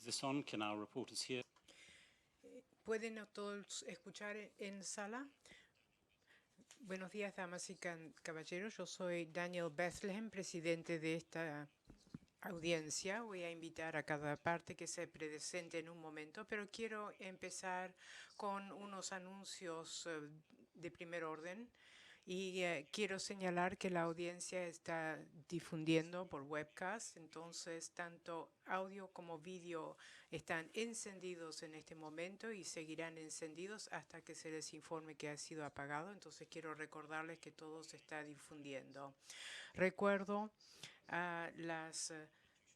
this on? Can our reporters hear? ¿Pueden todos escuchar en sala? Buenos días, damas y caballeros. Yo soy Daniel Bethlehem, presidente de esta audiencia. Voy a invitar a cada parte que se presente en un momento, pero quiero empezar con unos anuncios de primer orden. Y quiero señalar que la audiencia está difundiendo por webcast, entonces tanto audio como vídeo están encendidos en este momento y seguirán encendidos hasta que se les informe que ha sido apagado. Entonces quiero recordarles que todo se está difundiendo. Recuerdo a las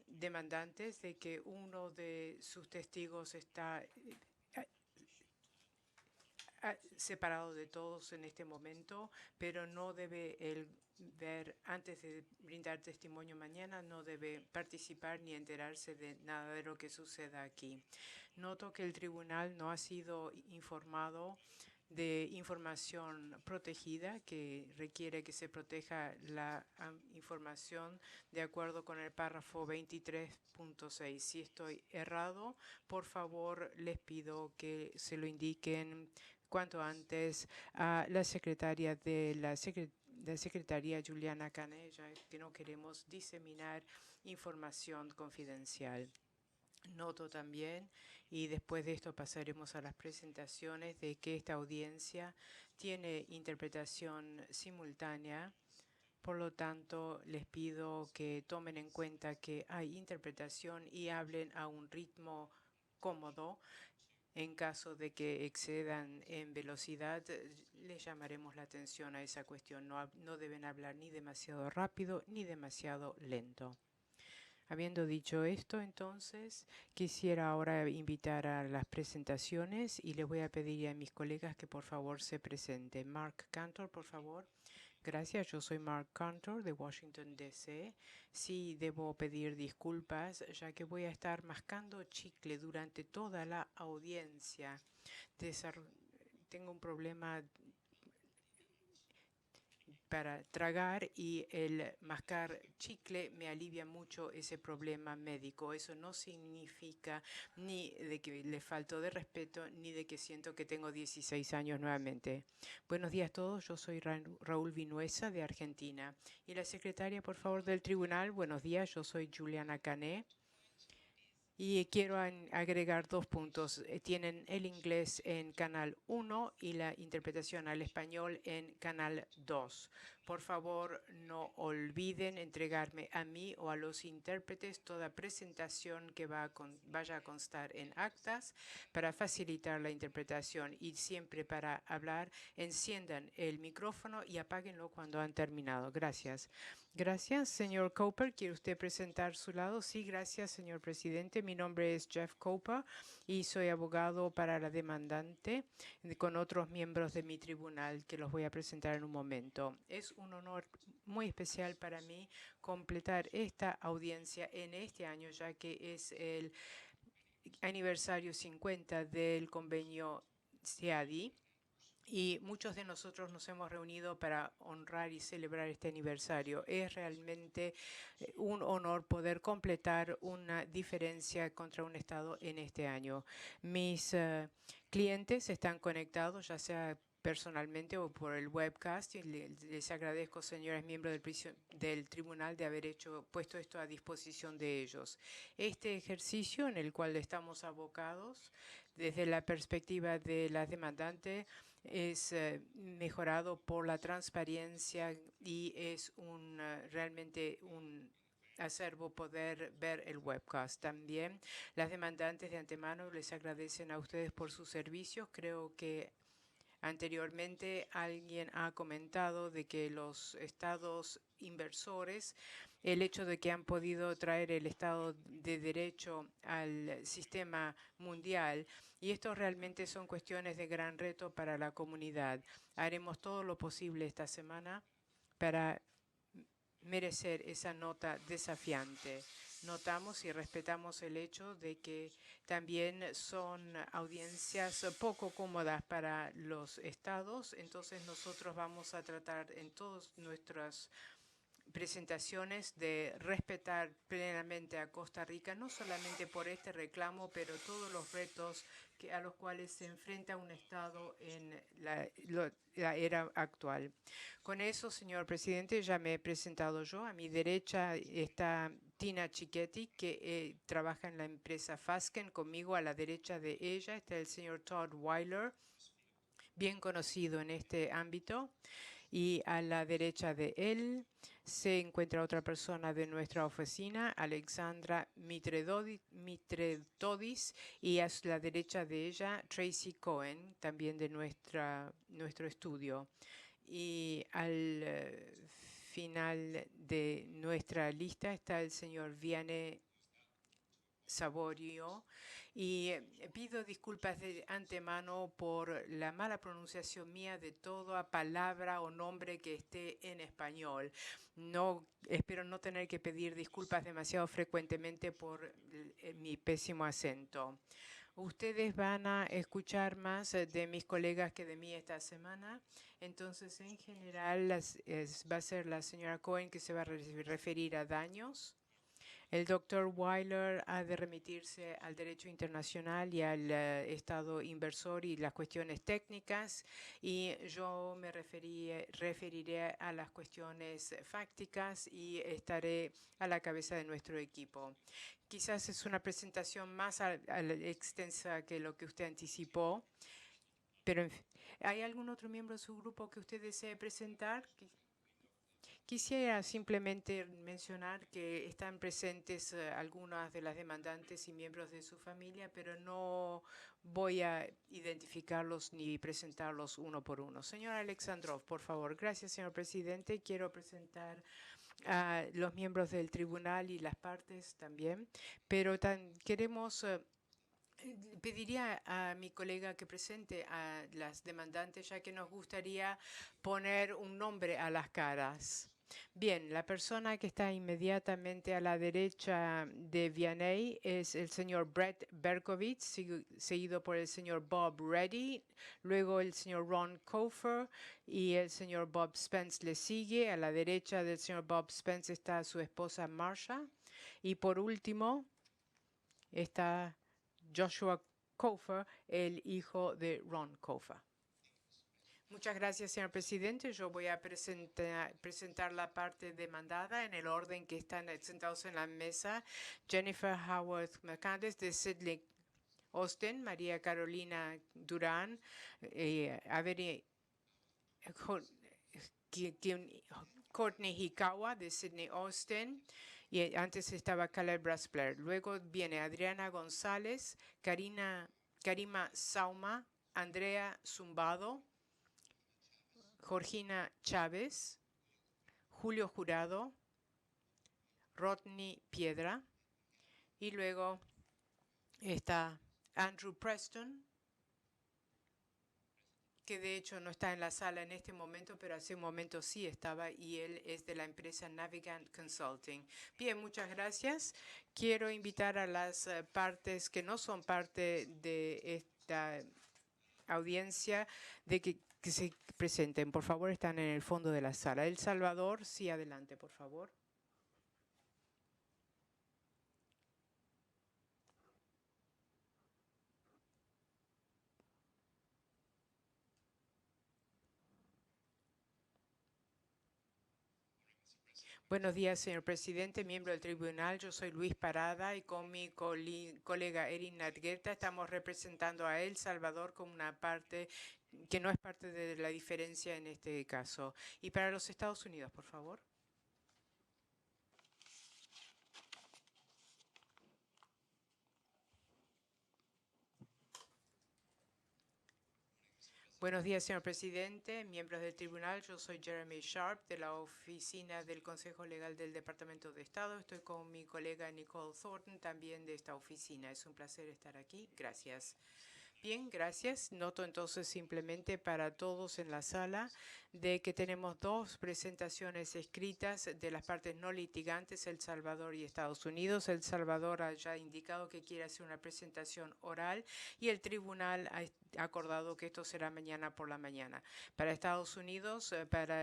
demandantes de que uno de sus testigos está separado de todos en este momento, pero no debe ver, antes de brindar testimonio mañana, no debe participar ni enterarse de nada de lo que suceda aquí. Noto que el tribunal no ha sido informado de información protegida, que requiere que se proteja la información de acuerdo con el párrafo 23.6. Si estoy errado, por favor les pido que se lo indiquen cuanto antes a la secretaria de la Secretaría Juliana Canet, ya que no queremos diseminar información confidencial. Noto también, y después de esto pasaremos a las presentaciones, de que esta audiencia tiene interpretación simultánea. Por lo tanto, les pido que tomen en cuenta que hay interpretación y hablen a un ritmo cómodo. En caso de que excedan en velocidad, les llamaremos la atención a esa cuestión. No deben hablar ni demasiado rápido ni demasiado lento. Habiendo dicho esto, entonces, quisiera ahora invitar a las presentaciones y les voy a pedir a mis colegas que por favor se presenten. Mark Cantor, por favor. Gracias, yo soy Mark Cantor de Washington, D.C. Sí, debo pedir disculpas, ya que voy a estar mascando chicle durante toda la audiencia. Tengo un problema para tragar y el mascar chicle me alivia mucho ese problema médico. Eso no significa ni de que le falto de respeto ni de que siento que tengo 16 años nuevamente. Buenos días a todos, yo soy Raúl Vinuesa de Argentina. Y la secretaria, por favor, del tribunal, buenos días, yo soy Juliana Canet. Y quiero agregar 2 puntos. Tienen el inglés en canal 1 y la interpretación al español en canal 2. Por favor, no olviden entregarme a mí o a los intérpretes toda presentación que vaya a constar en actas para facilitar la interpretación. Y siempre para hablar, enciendan el micrófono y apáguenlo cuando han terminado. Gracias. Gracias, señor Cooper. ¿Quiere usted presentar su lado? Sí, gracias, señor presidente. Mi nombre es Jeff Cooper y soy abogado para la demandante con otros miembros de mi tribunal que los voy a presentar en un momento. Es un honor muy especial para mí completar esta audiencia en este año, ya que es el aniversario 50 del convenio CIADI. Y muchos de nosotros nos hemos reunido para honrar y celebrar este aniversario. Es realmente un honor poder completar una diferencia contra un Estado en este año. Mis clientes están conectados, ya sea personalmente o por el webcast, y les agradezco, señores miembros del tribunal, de haber puesto esto a disposición de ellos. Este ejercicio en el cual estamos abocados desde la perspectiva de las demandantes es mejorado por la transparencia y es realmente un acervo poder ver el webcast. También las demandantes de antemano les agradecen a ustedes por sus servicios. Creo que anteriormente alguien ha comentado de que los estados inversores, el hecho de que han podido traer el Estado de Derecho al sistema mundial, y esto realmente son cuestiones de gran reto para la comunidad. Haremos todo lo posible esta semana para merecer esa nota desafiante. Notamos y respetamos el hecho de que también son audiencias poco cómodas para los estados, entonces nosotros vamos a tratar en todos nuestros presentaciones de respetar plenamente a Costa Rica, no solamente por este reclamo, pero todos los retos a los cuales se enfrenta un Estado en la era actual. Con eso, señor presidente, ya me he presentado yo. A mi derecha está Tina Cicchetti, que trabaja en la empresa Fasken. Conmigo a la derecha de ella está el señor Todd Weiler, bien conocido en este ámbito. Y a la derecha de él se encuentra otra persona de nuestra oficina, Alexandra Mitredodis, y a la derecha de ella, Tracy Cohen, también de nuestro estudio. Y al final de nuestra lista está el señor Vianney Saborio, y pido disculpas de antemano por la mala pronunciación mía de toda palabra o nombre que esté en español. Espero no tener que pedir disculpas demasiado frecuentemente por mi pésimo acento. Ustedes van a escuchar más de mis colegas que de mí esta semana. Entonces, en general, va a ser la señora Cohen que se va a referir a daños. El doctor Weiler ha de remitirse al derecho internacional y al Estado inversor y las cuestiones técnicas, y yo me referiré a las cuestiones fácticas y estaré a la cabeza de nuestro equipo. Quizás es una presentación más extensa que lo que usted anticipó, pero ¿hay algún otro miembro de su grupo que usted desee presentar? Quisiera simplemente mencionar que están presentes algunas de las demandantes y miembros de su familia, pero no voy a identificarlos ni presentarlos uno por uno. Señor Alexandrov, por favor. Gracias, señor presidente. Quiero presentar a los miembros del tribunal y las partes también, pero queremos... Pediría a mi colega que presente a las demandantes, ya que nos gustaría poner un nombre a las caras. Bien, la persona que está inmediatamente a la derecha de Vianney es el señor Brett Berkowitz, seguido por el señor Bob Reddy, luego el señor Ron Cofer y el señor Bob Spence le sigue. A la derecha del señor Bob Spence está su esposa Marsha, y por último está Joshua Cofer, el hijo de Ron Cofer. Muchas gracias, señor presidente. Yo voy a presentar la parte demandada en el orden que están sentados en la mesa. Jennifer Howard McCandless de Sidley Austin, María Carolina Durán, Courtney Hikawa de Sidney Austin, y antes estaba Caleb Braspler. Luego viene Adriana González, Karima Sauma, Andrea Zumbado, Georgina Chávez, Julio Jurado, Rodney Piedra, y luego está Andrew Preston, que de hecho no está en la sala en este momento, pero hace un momento sí estaba, y él es de la empresa Navigant Consulting. Bien, muchas gracias. Quiero invitar a las partes que no son parte de esta audiencia de que se presenten. Por favor, están en el fondo de la sala. El Salvador, sí, adelante, por favor. Buenos días, señor presidente, miembro del tribunal. Yo soy Luis Parada y con mi colega Erin Nadgueta estamos representando a El Salvador como una parte que no es parte de la diferencia en este caso. Y para los Estados Unidos, por favor. Buenos días, señor presidente, miembros del tribunal. Yo soy Jeremy Sharp de la oficina del Consejo Legal del Departamento de Estado. Estoy con mi colega Nicole Thornton, también de esta oficina. Es un placer estar aquí. Gracias. Bien, gracias. Noto entonces simplemente para todos en la sala de que tenemos dos presentaciones escritas de las partes no litigantes, El Salvador y Estados Unidos. El Salvador ha ya indicado que quiere hacer una presentación oral y el tribunal acordado que esto será mañana por la mañana. Para Estados Unidos,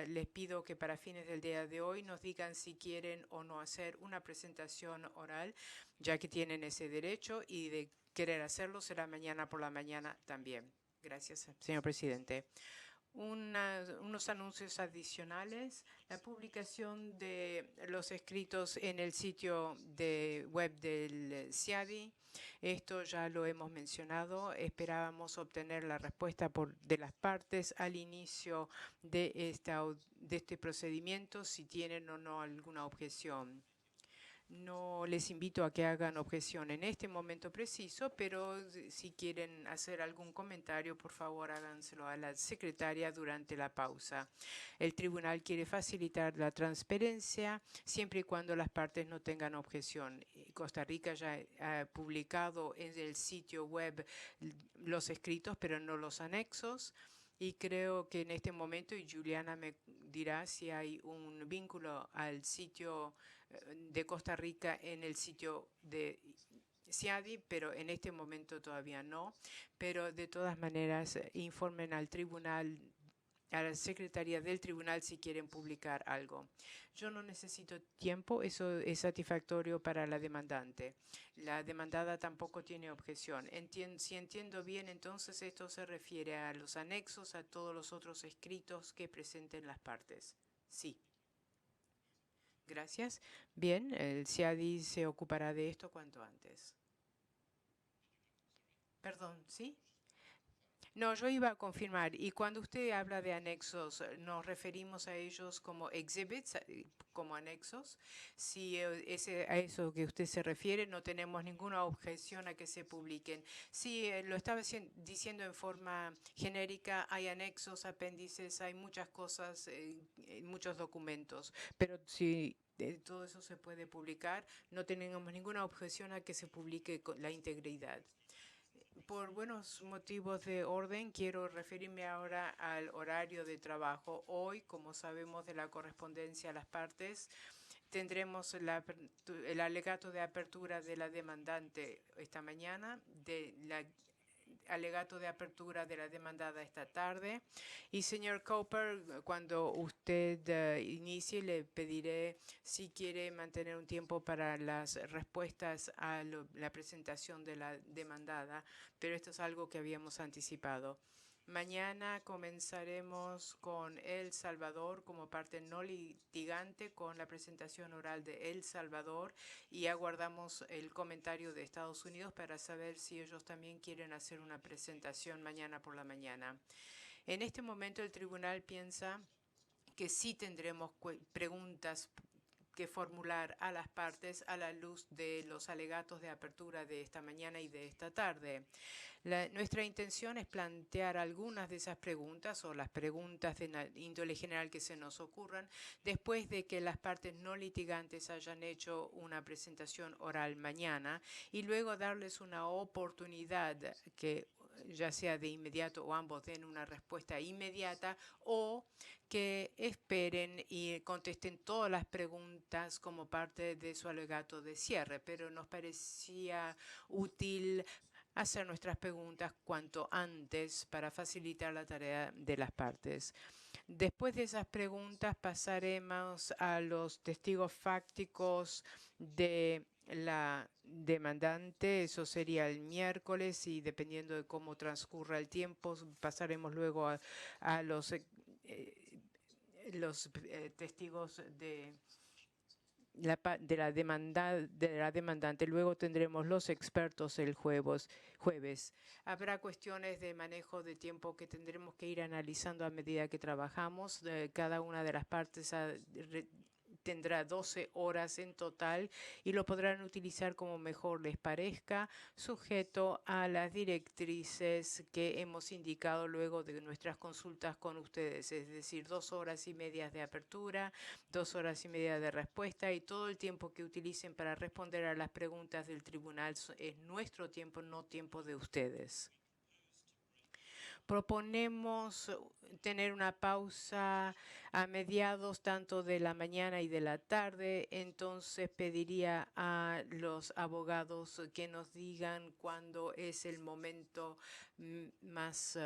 les pido que para fines del día de hoy nos digan si quieren o no hacer una presentación oral, ya que tienen ese derecho, y de querer hacerlo será mañana por la mañana también. Gracias, señor presidente. Unos anuncios adicionales. La publicación de los escritos en el sitio de web del CIADI. Esto ya lo hemos mencionado. Esperábamos obtener la respuesta de las partes al inicio de este procedimiento, si tienen o no alguna objeción. No les invito a que hagan objeción en este momento preciso, pero si quieren hacer algún comentario, por favor háganselo a la secretaria durante la pausa. El tribunal quiere facilitar la transparencia siempre y cuando las partes no tengan objeción. Costa Rica ya ha publicado en el sitio web los escritos, pero no los anexos. Y creo que en este momento, y Juliana me dirá si hay un vínculo al sitio de Costa Rica en el sitio de CIADI, pero en este momento todavía no. Pero de todas maneras, informen al tribunal, a la secretaría del tribunal, si quieren publicar algo. Yo no necesito tiempo, eso es satisfactorio para la demandante. La demandada tampoco tiene objeción. Si entiendo bien, entonces esto se refiere a los anexos, a todos los otros escritos que presenten las partes. Sí. Gracias. Bien, el CIADI se ocupará de esto cuanto antes. Perdón, ¿sí? No, yo iba a confirmar. Y cuando usted habla de anexos, ¿nos referimos a ellos como exhibits, como anexos? Si a eso que usted se refiere, no tenemos ninguna objeción a que se publiquen. Sí, lo estaba diciendo en forma genérica, hay anexos, apéndices, hay muchas cosas, muchos documentos. Pero si todo eso se puede publicar, no tenemos ninguna objeción a que se publique con la integridad. Por buenos motivos de orden, quiero referirme ahora al horario de trabajo. Hoy, como sabemos de la correspondencia a las partes, tendremos el alegato de apertura de la demandante esta mañana, alegato de apertura de la demandada esta tarde. Y señor Cooper, cuando usted inicie, le pediré si quiere mantener un tiempo para las respuestas a la presentación de la demandada, pero esto es algo que habíamos anticipado. Mañana comenzaremos con El Salvador como parte no litigante, con la presentación oral de El Salvador, y aguardamos el comentario de Estados Unidos para saber si ellos también quieren hacer una presentación mañana por la mañana. En este momento el tribunal piensa que sí tendremos preguntas que formular a las partes a la luz de los alegatos de apertura de esta mañana y de esta tarde. Nuestra intención es plantear algunas de esas preguntas o las preguntas de índole general que se nos ocurran después de que las partes no litigantes hayan hecho una presentación oral mañana, y luego darles una oportunidad que ya sea de inmediato o ambos den una respuesta inmediata, o que esperen y contesten todas las preguntas como parte de su alegato de cierre. Pero nos parecía útil hacer nuestras preguntas cuanto antes para facilitar la tarea de las partes. Después de esas preguntas pasaremos a los testigos fácticos de la demandante. Eso sería el miércoles, y dependiendo de cómo transcurra el tiempo, pasaremos luego a los testigos de la demandante. Luego tendremos los expertos el jueves. Habrá cuestiones de manejo de tiempo que tendremos que ir analizando a medida que trabajamos. Cada una de las partes tendrá 12 horas en total y lo podrán utilizar como mejor les parezca, sujeto a las directrices que hemos indicado luego de nuestras consultas con ustedes, es decir, 2 horas y media de apertura, 2 horas y media de respuesta, y todo el tiempo que utilicen para responder a las preguntas del tribunal es nuestro tiempo, no tiempo de ustedes. Proponemos tener una pausa a mediados tanto de la mañana y de la tarde. Entonces pediría a los abogados que nos digan cuándo es el momento más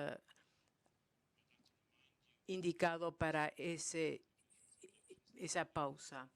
indicado para esa pausa.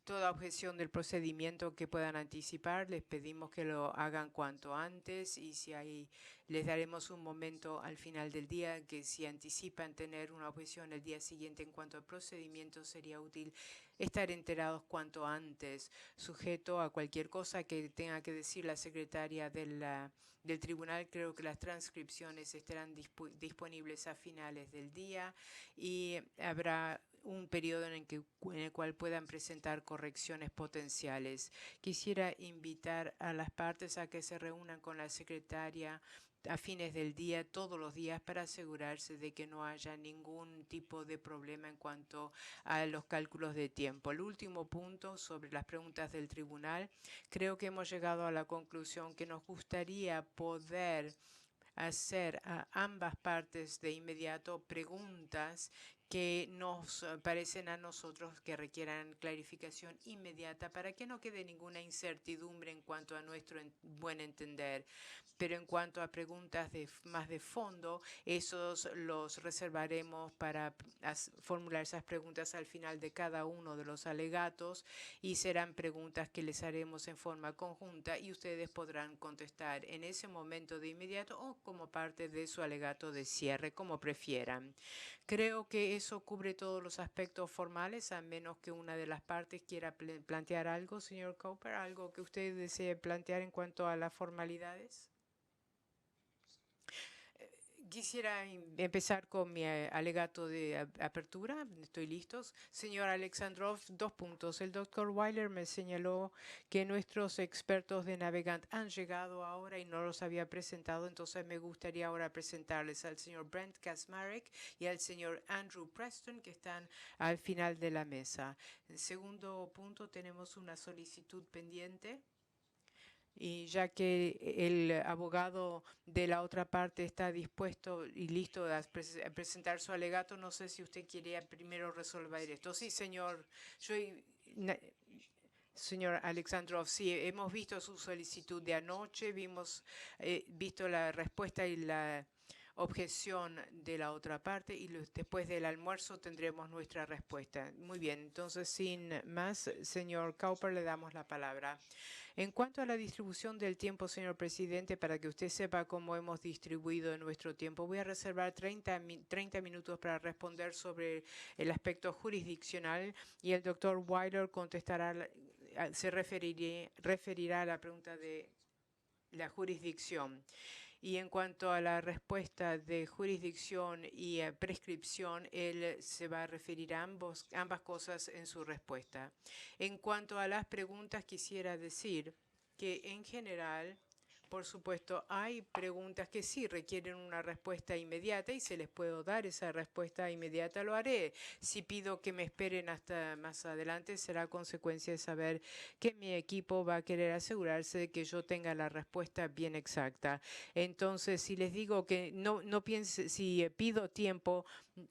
Toda objeción del procedimiento que puedan anticipar, les pedimos que lo hagan cuanto antes, y si hay, les daremos un momento al final del día que si anticipan tener una objeción el día siguiente en cuanto al procedimiento, sería útil estar enterados cuanto antes, sujeto a cualquier cosa que tenga que decir la secretaria del tribunal. Creo que las transcripciones estarán disponibles a finales del día y habrá un periodo en el cual puedan presentar correcciones potenciales. Quisiera invitar a las partes a que se reúnan con la secretaria a fines del día, todos los días, para asegurarse de que no haya ningún tipo de problema en cuanto a los cálculos de tiempo. El último punto sobre las preguntas del tribunal, creo que hemos llegado a la conclusión que nos gustaría poder hacer a ambas partes de inmediato preguntas que nos parecen a nosotros que requieran clarificación inmediata para que no quede ninguna incertidumbre en cuanto a nuestro buen entender. Pero en cuanto a preguntas más de fondo, esos los reservaremos para formular esas preguntas al final de cada uno de los alegatos, y serán preguntas que les haremos en forma conjunta y ustedes podrán contestar en ese momento de inmediato o como parte de su alegato de cierre, como prefieran. Creo que eso cubre todos los aspectos formales, a menos que una de las partes quiera plantear algo. Señor Cooper, ¿algo que usted desee plantear en cuanto a las formalidades? Quisiera empezar con mi alegato de apertura. Estoy listo. Señor Alexandrov, 2 puntos. El doctor Weiler me señaló que nuestros expertos de Navegant han llegado ahora y no los había presentado, entonces me gustaría ahora presentarles al señor Brent Kasmarek y al señor Andrew Preston, que están al final de la mesa. En segundo punto, tenemos una solicitud pendiente. Y ya que el abogado de la otra parte está dispuesto y listo a presentar su alegato, no sé si usted quería primero resolver esto. Sí, señor. Señor Alexandrov, sí, hemos visto su solicitud de anoche, visto la respuesta y la objeción de la otra parte, y después del almuerzo tendremos nuestra respuesta. Muy bien, entonces sin más, señor Cooper, le damos la palabra. En cuanto a la distribución del tiempo, señor presidente, para que usted sepa cómo hemos distribuido nuestro tiempo, voy a reservar 30 minutos para responder sobre el aspecto jurisdiccional, y el doctor Weiler se referirá a la pregunta de la jurisdicción. Y en cuanto a la respuesta de jurisdicción y prescripción, él se va a referir a ambas cosas en su respuesta. En cuanto a las preguntas, quisiera decir que en general, por supuesto, hay preguntas que sí requieren una respuesta inmediata y se les puedo dar esa respuesta inmediata, lo haré. Si pido que me esperen hasta más adelante, será consecuencia de saber que mi equipo va a querer asegurarse de que yo tenga la respuesta bien exacta. Entonces, si les digo que no piense, si pido tiempo,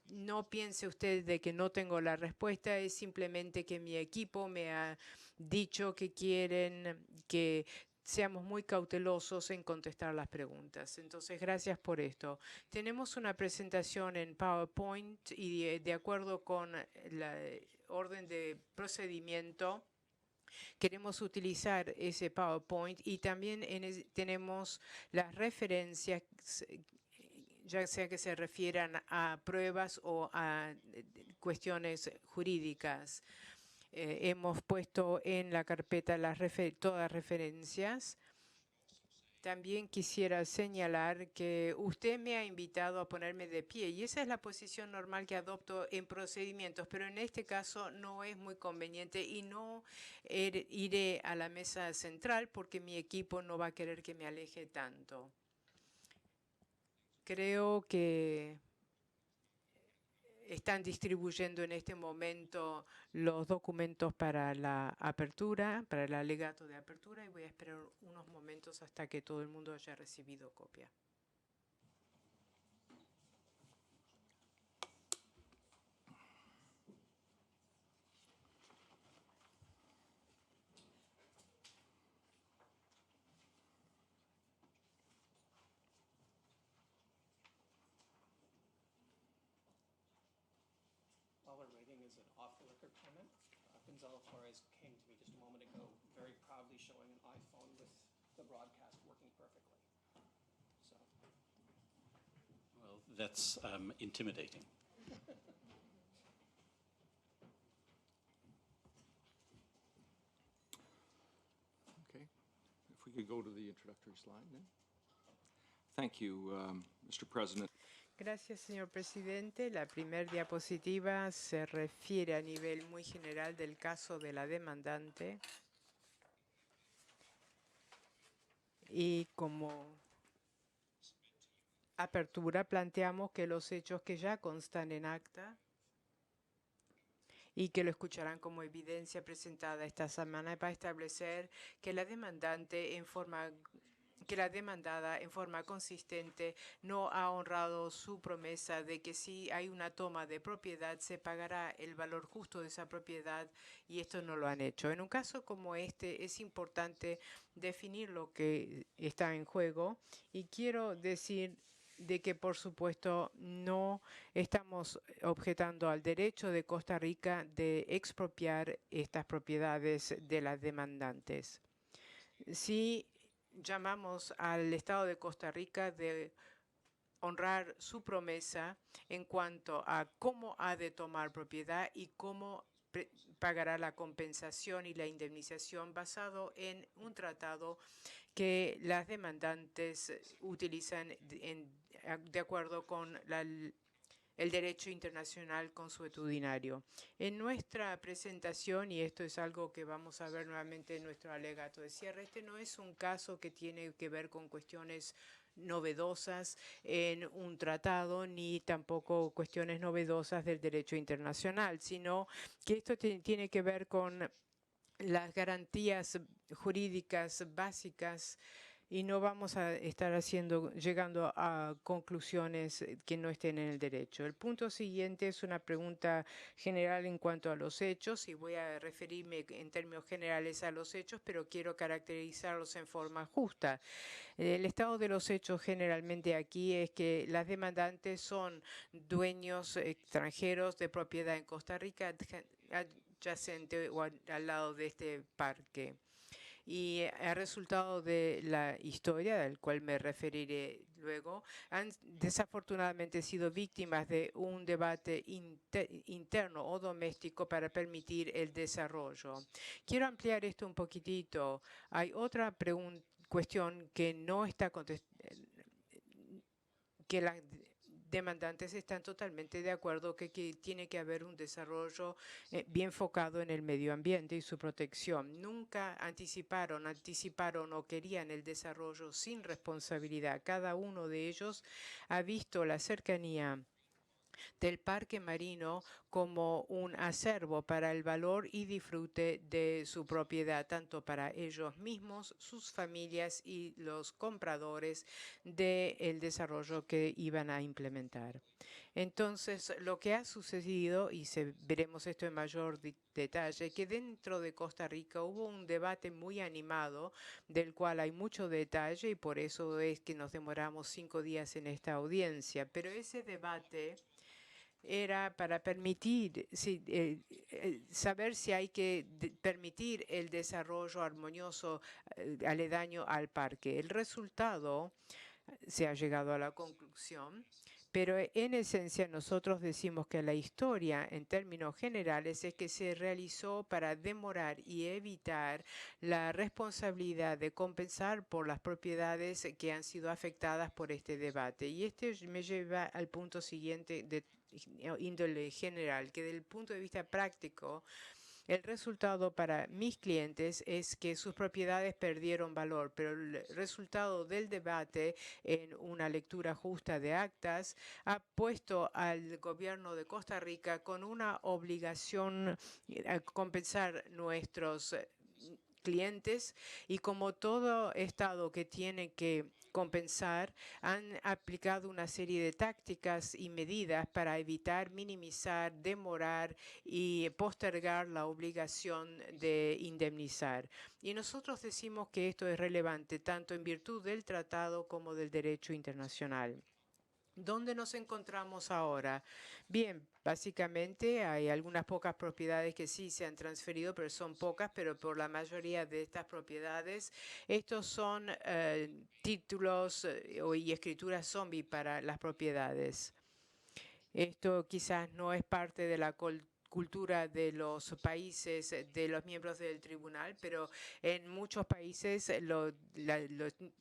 no piense usted de que no tengo la respuesta, es simplemente que mi equipo me ha dicho que quieren que seamos muy cautelosos en contestar las preguntas. Entonces, gracias por esto. Tenemos una presentación en PowerPoint y de acuerdo con la orden de procedimiento, queremos utilizar ese PowerPoint, y también tenemos las referencias, ya sea que se refieran a pruebas o a cuestiones jurídicas. Hemos puesto en la carpeta todas referencias. También quisiera señalar que usted me ha invitado a ponerme de pie, y esa es la posición normal que adopto en procedimientos, pero en este caso no es muy conveniente y no iré a la mesa central porque mi equipo no va a querer que me aleje tanto. Creo que están distribuyendo en este momento los documentos para la apertura, para el alegato de apertura, y voy a esperar unos momentos hasta que todo el mundo haya recibido copia. quick comment. Gonzalo Flores came to me just a moment ago, very proudly showing an iPhone with the broadcast working perfectly. So. Well, that's intimidating. Okay. If we could go to the introductory slide then. Thank you, Mr. President. Gracias, señor presidente. La primera diapositiva se refiere a nivel muy general del caso de la demandante. Y como apertura planteamos que los hechos que ya constan en acta y que lo escucharán como evidencia presentada esta semana para establecer que la demandante la demandada en forma consistente no ha honrado su promesa de que si hay una toma de propiedad se pagará el valor justo de esa propiedad, y esto no lo han hecho. En un caso como este es importante definir lo que está en juego, y quiero decir de que, por supuesto, no estamos objetando al derecho de Costa Rica de expropiar estas propiedades de las demandantes. Sí llamamos al Estado de Costa Rica de honrar su promesa en cuanto a cómo ha de tomar propiedad y cómo pagará la compensación y la indemnización basado en un tratado que las demandantes utilizan de acuerdo con el derecho internacional consuetudinario. En nuestra presentación, y esto es algo que vamos a ver nuevamente en nuestro alegato de cierre, este no es un caso que tiene que ver con cuestiones novedosas en un tratado, ni tampoco cuestiones novedosas del derecho internacional, sino que esto tiene que ver con las garantías jurídicas básicas, y no vamos a estar llegando a conclusiones que no estén en el derecho. El punto siguiente es una pregunta general en cuanto a los hechos, y voy a referirme en términos generales a los hechos, pero quiero caracterizarlos en forma justa. El estado de los hechos generalmente aquí es que las demandantes son dueños extranjeros de propiedad en Costa Rica adyacente o al lado de este parque. Y el resultado de la historia, del cual me referiré luego, han desafortunadamente sido víctimas de un debate interno o doméstico para permitir el desarrollo. Quiero ampliar esto un poquitito. Hay otra cuestión que no está contestada, que las demandantes están totalmente de acuerdo que tiene que haber un desarrollo bien enfocado en el medio ambiente y su protección. Nunca anticiparon o querían el desarrollo sin responsabilidad. Cada uno de ellos ha visto la cercanía del parque marino como un acervo para el valor y disfrute de su propiedad, tanto para ellos mismos, sus familias y los compradores del desarrollo que iban a implementar. Entonces, lo que ha sucedido, y veremos esto en mayor detalle, que dentro de Costa Rica hubo un debate muy animado, del cual hay mucho detalle, y por eso es que nos demoramos 5 días en esta audiencia. Pero ese debate era para permitir, saber si hay que permitir el desarrollo armonioso aledaño al parque. El resultado se ha llegado a la conclusión, pero en esencia nosotros decimos que la historia en términos generales es que se realizó para demorar y evitar la responsabilidad de compensar por las propiedades que han sido afectadas por este debate. Y este me lleva al punto siguiente de índole general, que desde el punto de vista práctico, el resultado para mis clientes es que sus propiedades perdieron valor, pero el resultado del debate en una lectura justa de actas ha puesto al gobierno de Costa Rica con una obligación a compensar nuestros clientes, y como todo Estado que tiene que compensar, han aplicado una serie de tácticas y medidas para evitar, minimizar, demorar y postergar la obligación de indemnizar. Y nosotros decimos que esto es relevante tanto en virtud del tratado como del derecho internacional. ¿Dónde nos encontramos ahora? Bien, básicamente hay algunas pocas propiedades que sí se han transferido, pero son pocas, pero por la mayoría de estas propiedades, estos son títulos y escrituras zombie para las propiedades. Esto quizás no es parte de la cultura de los países, de los miembros del tribunal, pero en muchos países los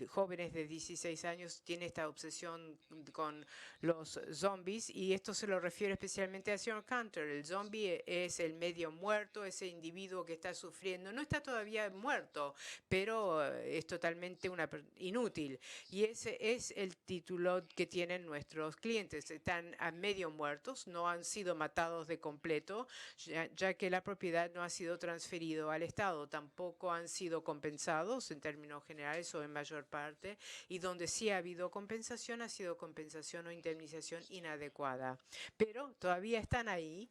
jóvenes de 16 años tienen esta obsesión con los zombies y esto se lo refiere especialmente al señor Cantor. El zombie es el medio muerto, ese individuo que está sufriendo. No está todavía muerto, pero es totalmente inútil. Y ese es el título que tienen nuestros clientes. Están a medio muertos, no han sido matados de completo, ya que la propiedad no ha sido transferido al Estado. Tampoco han sido compensados en términos generales o en mayor parte. Y donde sí ha habido compensación, ha sido compensación o indemnización inadecuada. Pero todavía están ahí.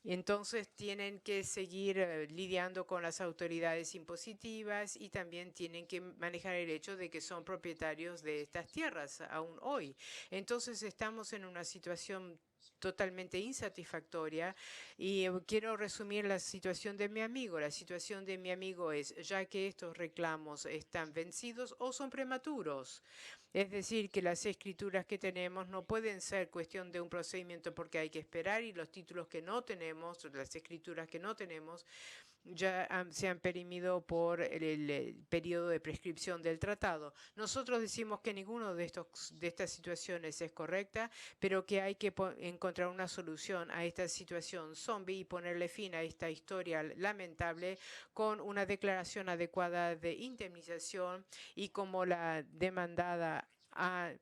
Entonces tienen que seguir lidiando con las autoridades impositivas y también tienen que manejar el hecho de que son propietarios de estas tierras aún hoy. Entonces estamos en una situación totalmente insatisfactoria y quiero resumir la situación de mi amigo. La situación de mi amigo es, ya que estos reclamos están vencidos o son prematuros. Es decir, que las escrituras que tenemos no pueden ser cuestión de un procedimiento porque hay que esperar y los títulos que no tenemos, las escrituras que no tenemos, ya se han perimido por el periodo de prescripción del tratado. Nosotros decimos que ninguno de estas situaciones es correcta, pero que hay que encontrar una solución a esta situación zombie y ponerle fin a esta historia lamentable con una declaración adecuada de indemnización y como la demandada ha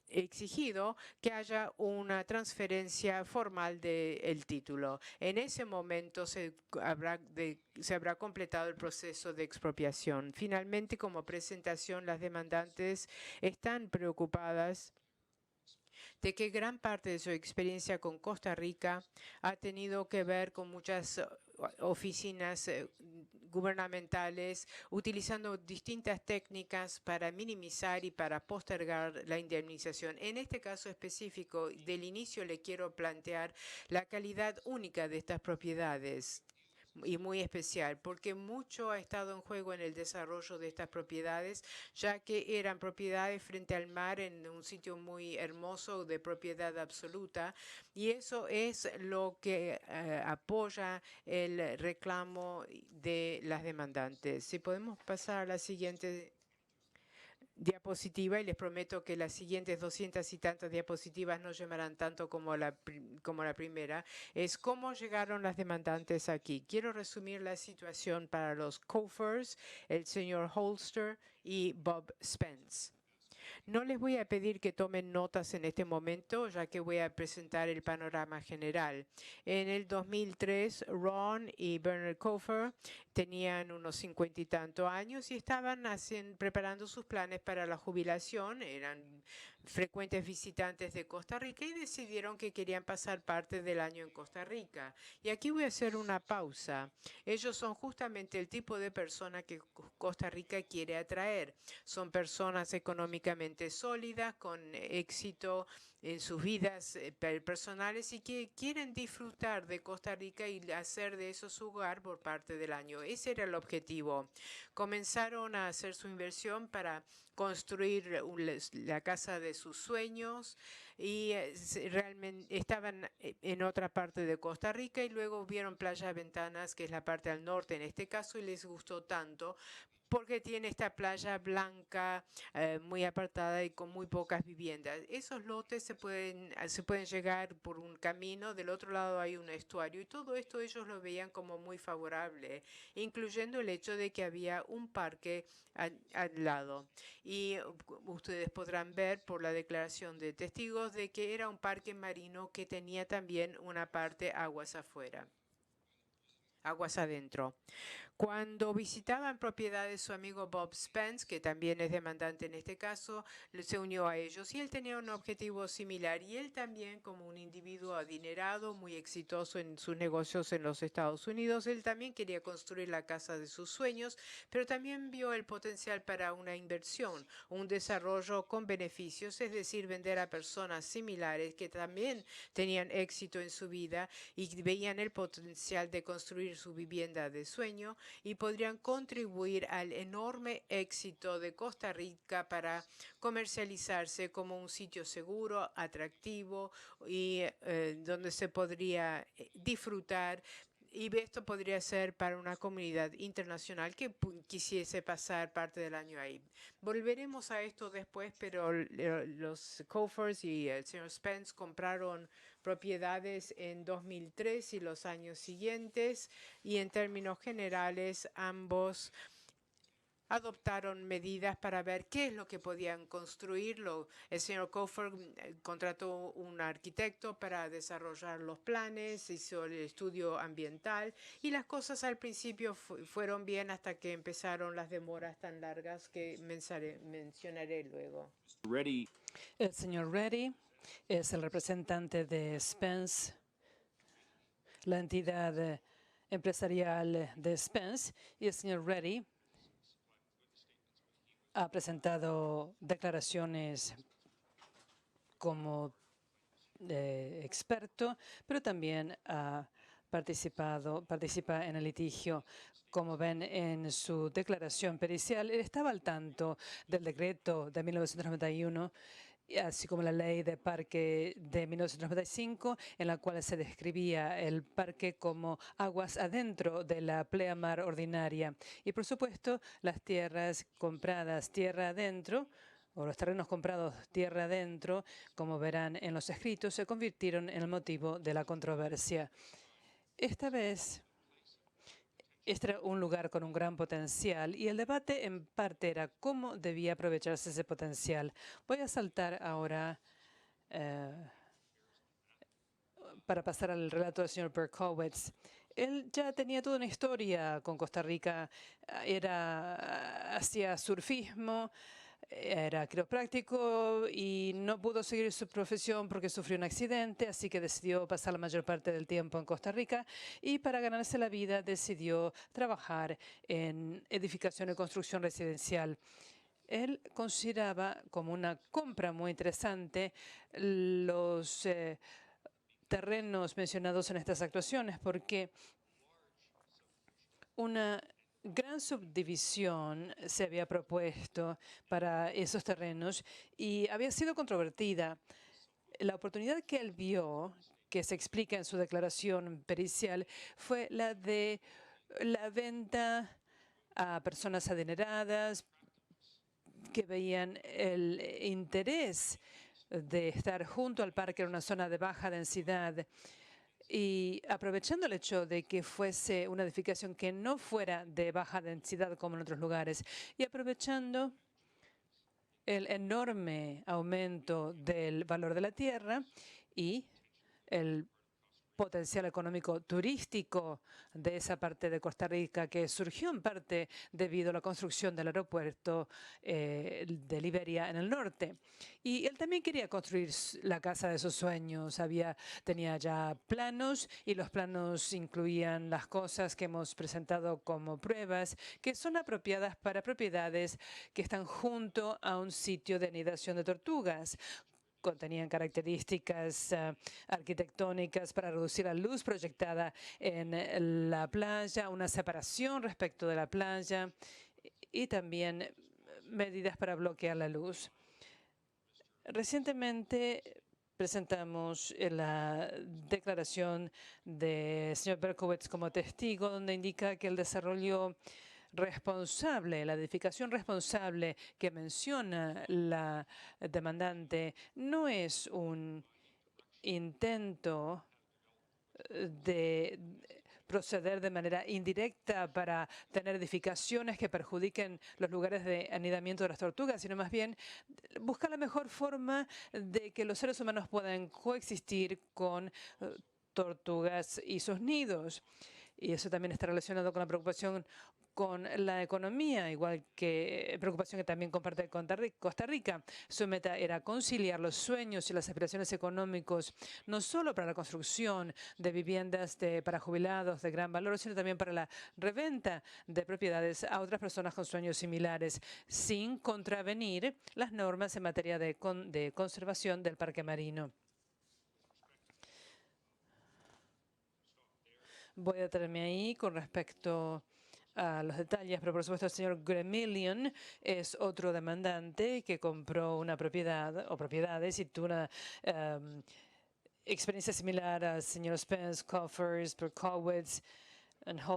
exigido que haya una transferencia formal del título. En ese momento se habrá completado el proceso de expropiación. Finalmente, como presentación, las demandantes están preocupadas de que gran parte de su experiencia con Costa Rica ha tenido que ver con muchas oficinas gubernamentales utilizando distintas técnicas para minimizar y para postergar la indemnización. En este caso específico, del inicio le quiero plantear la calidad única de estas propiedades y muy especial, porque mucho ha estado en juego en el desarrollo de estas propiedades, ya que eran propiedades frente al mar en un sitio muy hermoso de propiedad absoluta, y eso es lo que apoya el reclamo de las demandantes. Si podemos pasar a la siguiente diapositiva y les prometo que las siguientes 200 y tantas diapositivas no llevarán tanto como la primera, es cómo llegaron las demandantes aquí. Quiero resumir la situación para los Coffers, el señor Holster y Bob Spence. No les voy a pedir que tomen notas en este momento, ya que voy a presentar el panorama general. En el 2003, Ron y Bernard Coffer tenían unos 50 y tantos años y estaban preparando sus planes para la jubilación. Eran frecuentes visitantes de Costa Rica y decidieron que querían pasar parte del año en Costa Rica. Y aquí voy a hacer una pausa. Ellos son justamente el tipo de persona que Costa Rica quiere atraer. Son personas económicamente sólidas, con éxito en sus vidas personales y que quieren disfrutar de Costa Rica y hacer de eso su hogar por parte del año. Ese era el objetivo. Comenzaron a hacer su inversión para construir la casa de sus sueños y realmente estaban en otra parte de Costa Rica y luego vieron Playa Ventanas, que es la parte al norte en este caso, y les gustó tanto porque tiene esta playa blanca muy apartada y con muy pocas viviendas. Esos lotes se pueden llegar por un camino, del otro lado hay un estuario y todo esto ellos lo veían como muy favorable, incluyendo el hecho de que había un parque al lado. Y ustedes podrán ver por la declaración de testigos de que era un parque marino que tenía también una parte aguas afuera. aguas adentro. Cuando visitaban propiedades, su amigo Bob Spence, que también es demandante en este caso, se unió a ellos y él tenía un objetivo similar. Y él también, como un individuo adinerado, muy exitoso en sus negocios en los Estados Unidos, él también quería construir la casa de sus sueños, pero también vio el potencial para una inversión, un desarrollo con beneficios, es decir, vender a personas similares que también tenían éxito en su vida y veían el potencial de construir su vivienda de sueño y podrían contribuir al enorme éxito de Costa Rica para comercializarse como un sitio seguro, atractivo y donde se podría disfrutar. Y esto podría ser para una comunidad internacional que quisiese pasar parte del año ahí. Volveremos a esto después, pero los Cofords y el señor Spence compraron propiedades en 2003 y los años siguientes, y en términos generales ambos adoptaron medidas para ver qué es lo que podían construirlo. El señor Coford contrató un arquitecto para desarrollar los planes, hizo el estudio ambiental y las cosas al principio fueron bien hasta que empezaron las demoras tan largas que mencionaré luego. Ready. El señor Reddy es el representante de Spence, la entidad empresarial de Spence, y el señor Reddy ha presentado declaraciones como experto, pero también participa en el litigio. Como ven en su declaración pericial, él estaba al tanto del decreto de 1991, así como la ley de parque de 1995, en la cual se describía el parque como aguas adentro de la pleamar ordinaria. Y, por supuesto, las tierras compradas tierra adentro, o los terrenos comprados tierra adentro, como verán en los escritos, se convirtieron en el motivo de la controversia. Esta vez, este era un lugar con un gran potencial y el debate en parte era cómo debía aprovecharse ese potencial. Voy a saltar ahora para pasar al relato del señor Berkowitz. Él ya tenía toda una historia con Costa Rica. Hacía surfismo, era quiropráctico y no pudo seguir su profesión porque sufrió un accidente, así que decidió pasar la mayor parte del tiempo en Costa Rica y para ganarse la vida decidió trabajar en edificación y construcción residencial. Él consideraba como una compra muy interesante los terrenos mencionados en estas actuaciones porque una gran subdivisión se había propuesto para esos terrenos y había sido controvertida. La oportunidad que él vio, que se explica en su declaración pericial, fue la de la venta a personas adineradas que veían el interés de estar junto al parque en una zona de baja densidad. Y aprovechando el hecho de que fuese una edificación que no fuera de baja densidad como en otros lugares y aprovechando el enorme aumento del valor de la tierra y el potencial económico turístico de esa parte de Costa Rica que surgió en parte debido a la construcción del aeropuerto de Liberia en el norte. Y él también quería construir la casa de sus sueños. Tenía ya planos y los planos incluían las cosas que hemos presentado como pruebas que son apropiadas para propiedades que están junto a un sitio de anidación de tortugas. Contenían características arquitectónicas para reducir la luz proyectada en la playa, una separación respecto de la playa y también medidas para bloquear la luz. Recientemente presentamos la declaración del señor Berkowitz como testigo, donde indica que el desarrollo responsable, la edificación responsable que menciona la demandante no es un intento de proceder de manera indirecta para tener edificaciones que perjudiquen los lugares de anidamiento de las tortugas, sino más bien buscar la mejor forma de que los seres humanos puedan coexistir con tortugas y sus nidos. Y eso también está relacionado con la preocupación con la economía, igual que preocupación que también comparte Costa Rica. Su meta era conciliar los sueños y las aspiraciones económicos, no solo para la construcción de viviendas para jubilados de gran valor, sino también para la reventa de propiedades a otras personas con sueños similares, sin contravenir las normas en materia de conservación del parque marino. Voy a detenerme ahí con respecto a los detalles, pero por supuesto el señor Gremillion es otro demandante que compró una propiedad o propiedades y tuvo una experiencia similar al señor Spence, Coffers, Berkowitz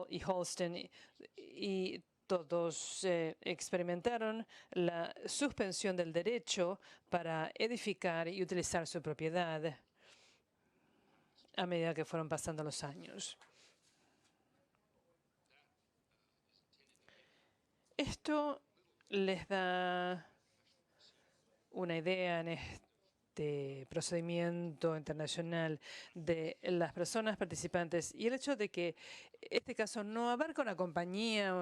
y Holston, y todos experimentaron la suspensión del derecho para edificar y utilizar su propiedad a medida que fueron pasando los años. Esto les da una idea en este procedimiento internacional de las personas participantes y el hecho de que este caso no abarca una compañía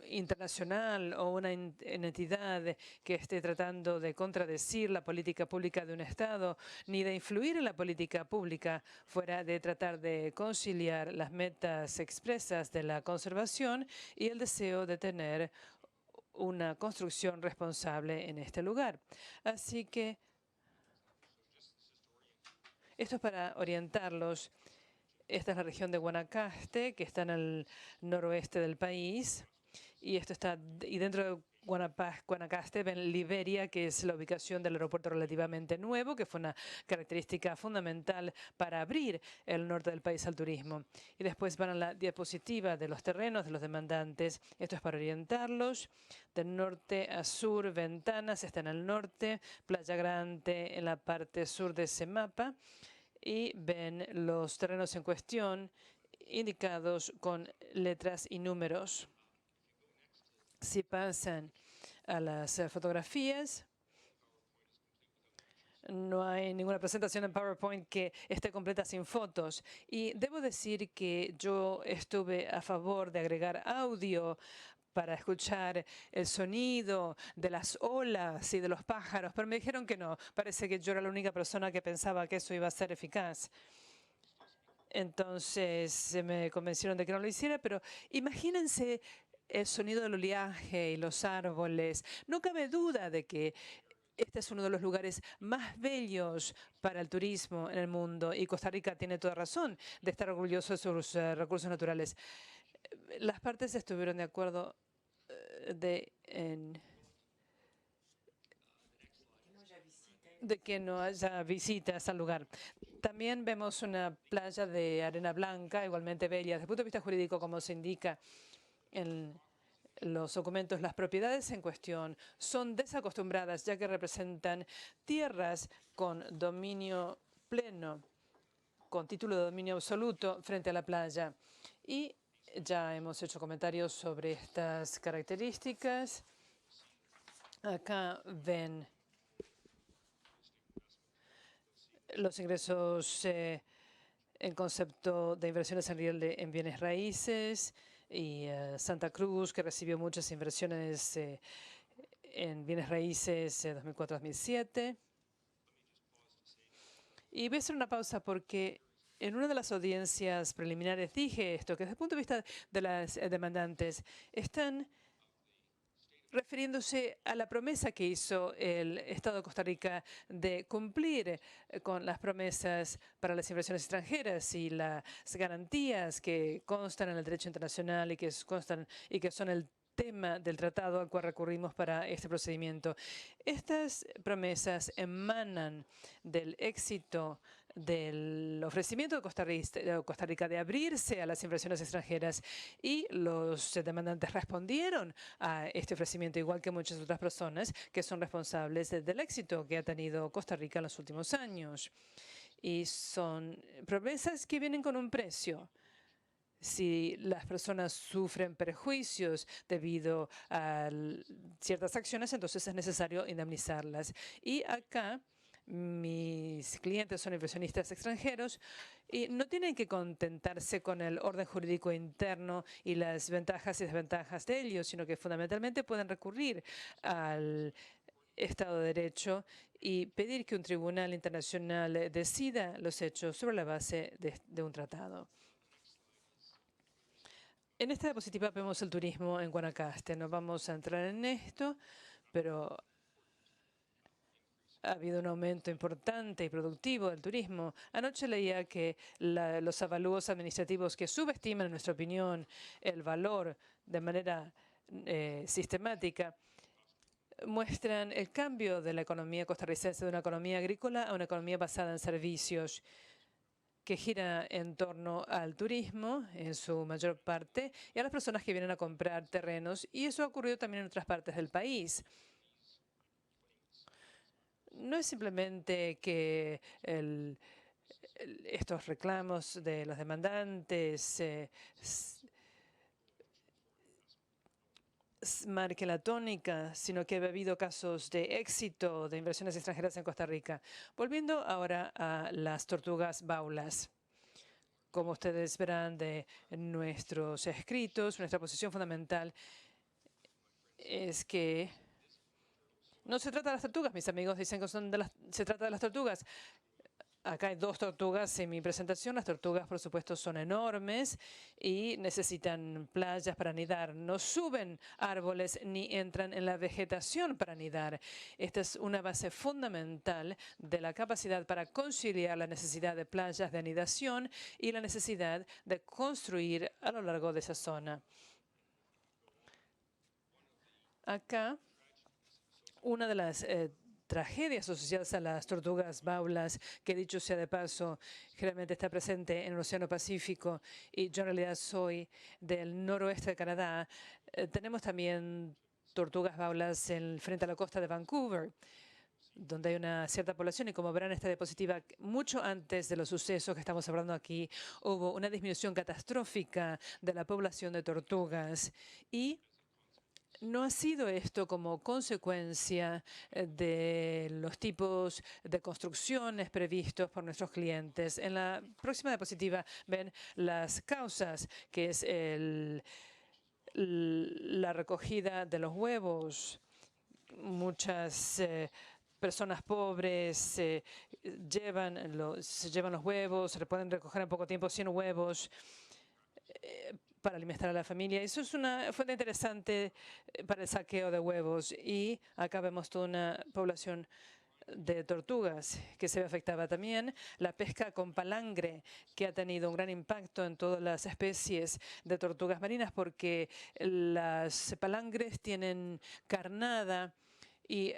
internacional o una entidad que esté tratando de contradecir la política pública de un Estado, ni de influir en la política pública, fuera de tratar de conciliar las metas expresas de la conservación y el deseo de tener una construcción responsable en este lugar. Así que esto es para orientarlos. Esta es la región de Guanacaste, que está en el noroeste del país. Y esto está dentro de Guanacaste, ven Liberia, que es la ubicación del aeropuerto relativamente nuevo, que fue una característica fundamental para abrir el norte del país al turismo. Y después van a la diapositiva de los terrenos de los demandantes. Esto es para orientarlos. De norte a sur, Ventanas está en el norte, Playa Grande en la parte sur de ese mapa. Y ven los terrenos en cuestión indicados con letras y números. Si pasan a las fotografías, no hay ninguna presentación en PowerPoint que esté completa sin fotos. Y debo decir que yo estuve a favor de agregar audio para escuchar el sonido de las olas y de los pájaros, pero me dijeron que no. Parece que yo era la única persona que pensaba que eso iba a ser eficaz. Entonces me convencieron de que no lo hiciera, pero imagínense el sonido del oleaje y los árboles. No cabe duda de que este es uno de los lugares más bellos para el turismo en el mundo y Costa Rica tiene toda razón de estar orgulloso de sus recursos naturales. Las partes estuvieron de acuerdo de que no haya visitas al lugar. También vemos una playa de arena blanca, igualmente bella. Desde el punto de vista jurídico, como se indica en los documentos, las propiedades en cuestión son desacostumbradas, ya que representan tierras con dominio pleno, con título de dominio absoluto frente a la playa. Y ya hemos hecho comentarios sobre estas características. Acá ven los ingresos en concepto de inversiones en bienes raíces y Santa Cruz, que recibió muchas inversiones en bienes raíces 2004-2007. Y voy a hacer una pausa porque en una de las audiencias preliminares dije esto, que desde el punto de vista de las demandantes están refiriéndose a la promesa que hizo el Estado de Costa Rica de cumplir con las promesas para las inversiones extranjeras y las garantías que constan en el derecho internacional y que son el tema del tratado al cual recurrimos para este procedimiento. Estas promesas emanan del éxito del ofrecimiento de Costa Rica de abrirse a las inversiones extranjeras y los demandantes respondieron a este ofrecimiento, igual que muchas otras personas que son responsables del éxito que ha tenido Costa Rica en los últimos años. Y son promesas que vienen con un precio. Si las personas sufren perjuicios debido a ciertas acciones, entonces es necesario indemnizarlas. Y acá mis clientes son inversionistas extranjeros Y no tienen que contentarse con el orden jurídico interno y las ventajas y desventajas de ello, sino que fundamentalmente pueden recurrir al Estado de Derecho y pedir que un tribunal internacional decida los hechos sobre la base de un tratado. En esta diapositiva vemos el turismo en Guanacaste. No vamos a entrar en esto, pero ha habido un aumento importante y productivo del turismo. Anoche leía que los avalúos administrativos que subestiman, en nuestra opinión, el valor de manera sistemática, muestran el cambio de la economía costarricense de una economía agrícola a una economía basada en servicios, que gira en torno al turismo en su mayor parte y a las personas que vienen a comprar terrenos. Y eso ha ocurrido también en otras partes del país. No es simplemente que estos reclamos de los demandantes marque la tónica, sino que ha habido casos de éxito de inversiones extranjeras en Costa Rica. Volviendo ahora a las tortugas baulas. Como ustedes verán de nuestros escritos, nuestra posición fundamental es que no se trata de las tortugas. Mis amigos dicen que se trata de las tortugas. Acá hay 2 tortugas en mi presentación. Las tortugas, por supuesto, son enormes y necesitan playas para anidar. No suben árboles ni entran en la vegetación para anidar. Esta es una base fundamental de la capacidad para conciliar la necesidad de playas de anidación y la necesidad de construir a lo largo de esa zona. Acá, una de las tragedias asociadas a las tortugas baulas, que dicho sea de paso, generalmente está presente en el Océano Pacífico, y yo en realidad soy del noroeste de Canadá. Tenemos también tortugas baulas frente a la costa de Vancouver, donde hay una cierta población, y como verán en esta diapositiva, mucho antes de los sucesos que estamos hablando aquí, hubo una disminución catastrófica de la población de tortugas, y no ha sido esto como consecuencia de los tipos de construcciones previstos por nuestros clientes. En la próxima diapositiva ven las causas, que es la recogida de los huevos. Muchas personas pobres se llevan los huevos, se pueden recoger en poco tiempo 100 huevos para alimentar a la familia. Eso es una fuente interesante para el saqueo de huevos. Y acá vemos toda una población de tortugas que se ve afectada. También la pesca con palangre, que ha tenido un gran impacto en todas las especies de tortugas marinas, porque las palangres tienen carnada y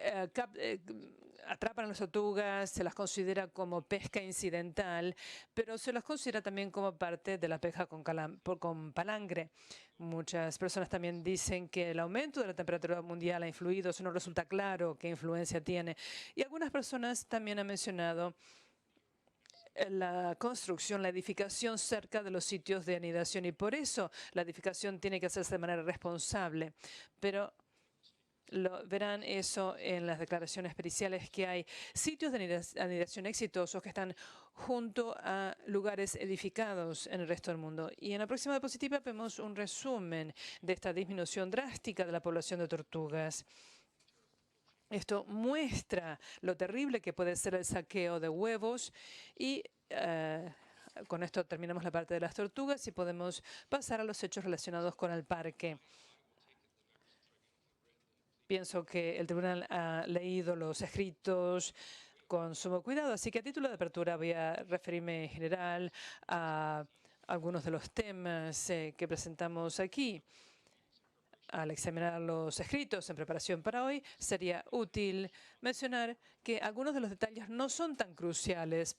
atrapan a las tortugas, se las considera como pesca incidental, pero se las considera también como parte de la pesca con palangre. Muchas personas también dicen que el aumento de la temperatura mundial ha influido, eso no resulta claro qué influencia tiene. Y algunas personas también han mencionado la construcción, la edificación cerca de los sitios de anidación, y por eso la edificación tiene que hacerse de manera responsable. Pero verán eso en las declaraciones periciales, que hay sitios de anidación exitosos que están junto a lugares edificados en el resto del mundo. Y en la próxima diapositiva vemos un resumen de esta disminución drástica de la población de tortugas. Esto muestra lo terrible que puede ser el saqueo de huevos y con esto terminamos la parte de las tortugas y podemos pasar a los hechos relacionados con el parque. Pienso que el tribunal ha leído los escritos con sumo cuidado, así que a título de apertura voy a referirme en general a algunos de los temas que presentamos aquí. Al examinar los escritos en preparación para hoy, sería útil mencionar que algunos de los detalles no son tan cruciales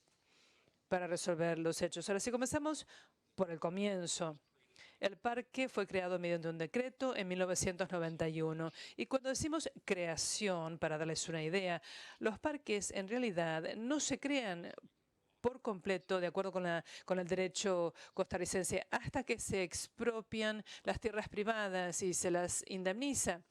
para resolver los hechos. Ahora sí, comenzamos por el comienzo. El parque fue creado mediante un decreto en 1991. Y cuando decimos creación, para darles una idea, los parques en realidad no se crean por completo de acuerdo con el derecho costarricense hasta que se expropian las tierras privadas y se las indemniza.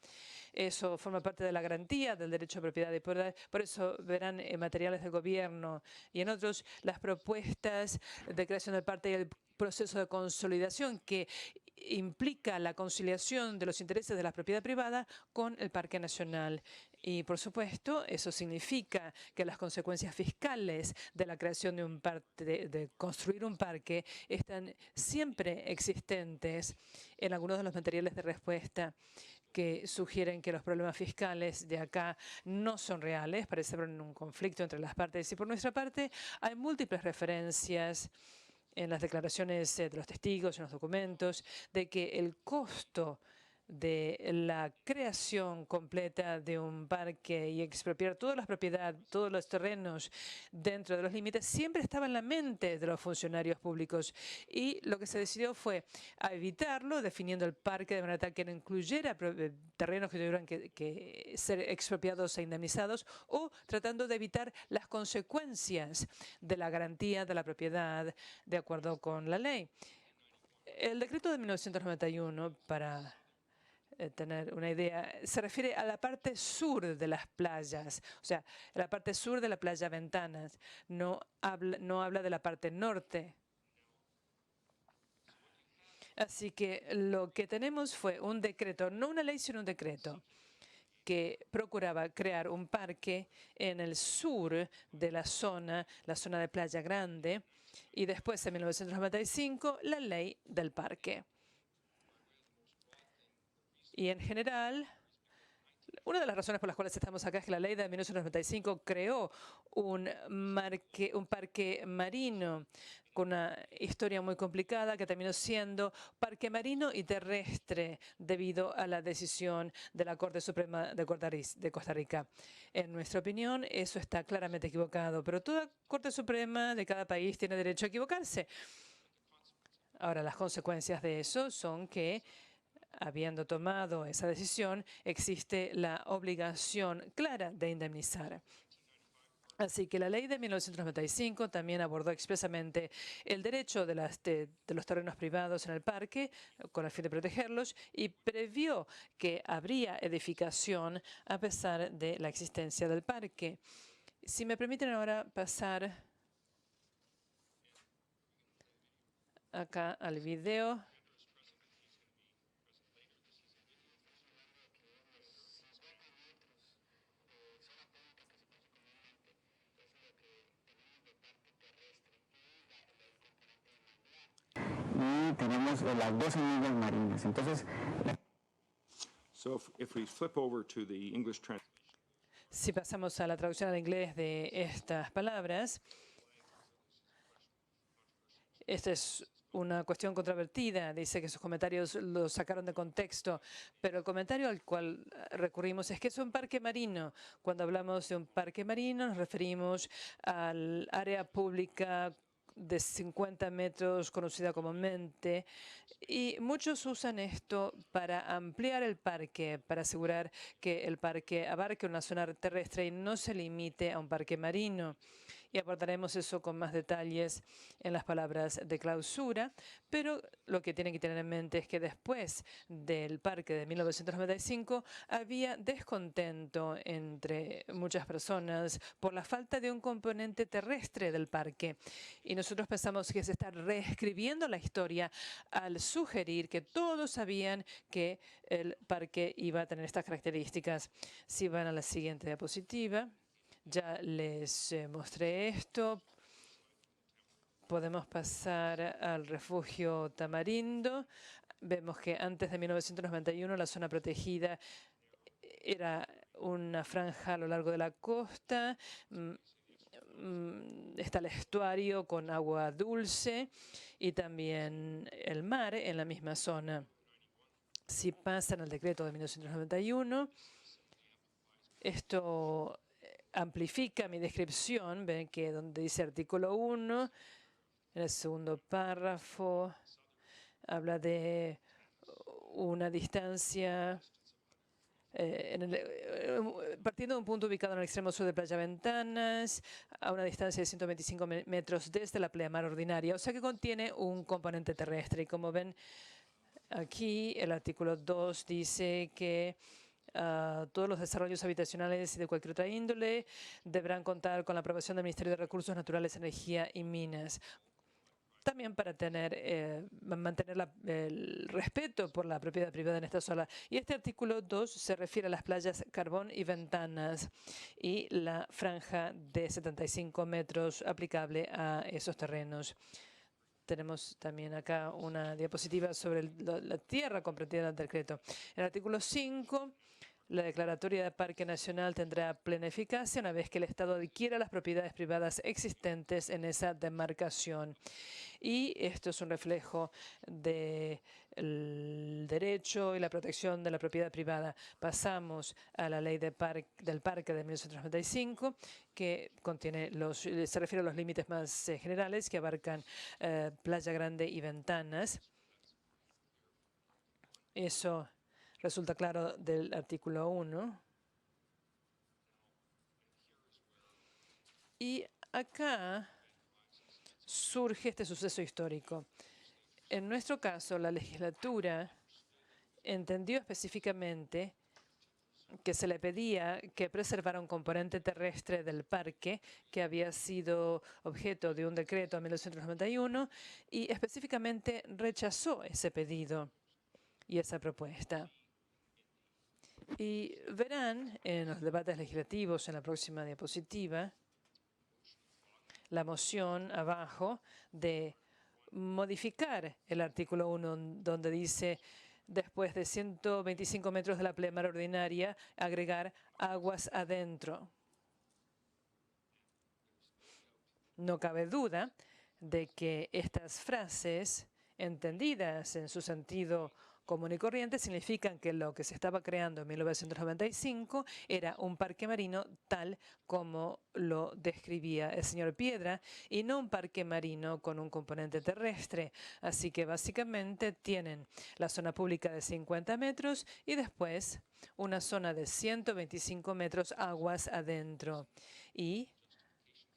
Eso forma parte de la garantía del derecho a propiedad. Y por eso verán en materiales del gobierno y en otros las propuestas de creación del parque y el proceso de consolidación que implica la conciliación de los intereses de la propiedad privada con el Parque Nacional. Y, por supuesto, eso significa que las consecuencias fiscales de la creación de un parque, de construir un parque, están siempre existentes en algunos de los materiales de respuesta que sugieren que los problemas fiscales de acá no son reales, parece haber un conflicto entre las partes. Y por nuestra parte, hay múltiples referencias en las declaraciones de los testigos, en los documentos, de que el costo de la creación completa de un parque y expropiar todas las propiedades, todos los terrenos dentro de los límites, siempre estaba en la mente de los funcionarios públicos. Y lo que se decidió fue a evitarlo, definiendo el parque de manera tal que no incluyera terrenos que tuvieran que ser expropiados e indemnizados, o tratando de evitar las consecuencias de la garantía de la propiedad de acuerdo con la ley. El decreto de 1991, para tener una idea, se refiere a la parte sur de las playas, o sea, la parte sur de la playa Ventanas. No habla de la parte norte. Así que lo que tenemos fue un decreto, no una ley, sino un decreto, que procuraba crear un parque en el sur de la zona de Playa Grande, y después, en 1995, la ley del parque. Y en general, una de las razones por las cuales estamos acá es que la ley de 1995 creó un parque marino con una historia muy complicada que terminó siendo parque marino y terrestre debido a la decisión de la Corte Suprema de Costa Rica. En nuestra opinión, eso está claramente equivocado, pero toda Corte Suprema de cada país tiene derecho a equivocarse. Ahora, las consecuencias de eso son que, habiendo tomado esa decisión, existe la obligación clara de indemnizar. Así que la ley de 1995 también abordó expresamente el derecho de los terrenos privados en el parque con el fin de protegerlos, y previó que habría edificación a pesar de la existencia del parque. Si me permiten ahora pasar acá al video. Y tenemos las 12 millas marinas. Entonces, So if we flip over to the English translation. Si pasamos a la traducción al inglés de estas palabras, esta es una cuestión controvertida. Dice que sus comentarios los sacaron de contexto, pero el comentario al cual recurrimos es que es un parque marino. Cuando hablamos de un parque marino, nos referimos al área pública de 50 metros, conocida comúnmente, y muchos usan esto para ampliar el parque, para asegurar que el parque abarque una zona terrestre y no se limite a un parque marino. Y abordaremos eso con más detalles en las palabras de clausura, pero lo que tienen que tener en mente es que después del parque de 1995 había descontento entre muchas personas por la falta de un componente terrestre del parque. Y nosotros pensamos que se está reescribiendo la historia al sugerir que todos sabían que el parque iba a tener estas características. Si van a la siguiente diapositiva. Ya les mostré esto. Podemos pasar al refugio Tamarindo. Vemos que antes de 1991 la zona protegida era una franja a lo largo de la costa. Está el estuario con agua dulce y también el mar en la misma zona. Si pasan al decreto de 1991, esto amplifica mi descripción. Ven que donde dice artículo 1, en el segundo párrafo, habla de una distancia partiendo de un punto ubicado en el extremo sur de Playa Ventanas, a una distancia de 125 metros desde la pleamar ordinaria, o sea que contiene un componente terrestre. Y como ven aquí, el artículo 2 dice que Todos los desarrollos habitacionales y de cualquier otra índole deberán contar con la aprobación del Ministerio de Recursos Naturales, Energía y Minas. También para mantener el respeto por la propiedad privada en esta zona. Y este artículo 2 se refiere a las playas Carbón y Ventanas y la franja de 75 metros aplicable a esos terrenos. Tenemos también acá una diapositiva sobre la tierra comprendida en el decreto. En el artículo 5, la declaratoria de Parque Nacional tendrá plena eficacia una vez que el Estado adquiera las propiedades privadas existentes en esa demarcación. Y esto es un reflejo del derecho y la protección de la propiedad privada. Pasamos a la ley del parque de 1995, que se refiere a los límites más generales que abarcan Playa Grande y Ventanas. Eso resulta claro del artículo 1. Y acá surge este suceso histórico. En nuestro caso, la legislatura entendió específicamente que se le pedía que preservara un componente terrestre del parque que había sido objeto de un decreto en 1991 y específicamente rechazó ese pedido y esa propuesta. Y verán en los debates legislativos, en la próxima diapositiva, la moción abajo de modificar el artículo 1, donde dice, después de 125 metros de la pleamar ordinaria, agregar aguas adentro. No cabe duda de que estas frases, entendidas en su sentido común y corriente, significan que lo que se estaba creando en 1995 era un parque marino tal como lo describía el señor Piedra y no un parque marino con un componente terrestre. Así que básicamente tienen la zona pública de 50 metros y después una zona de 125 metros aguas adentro. Y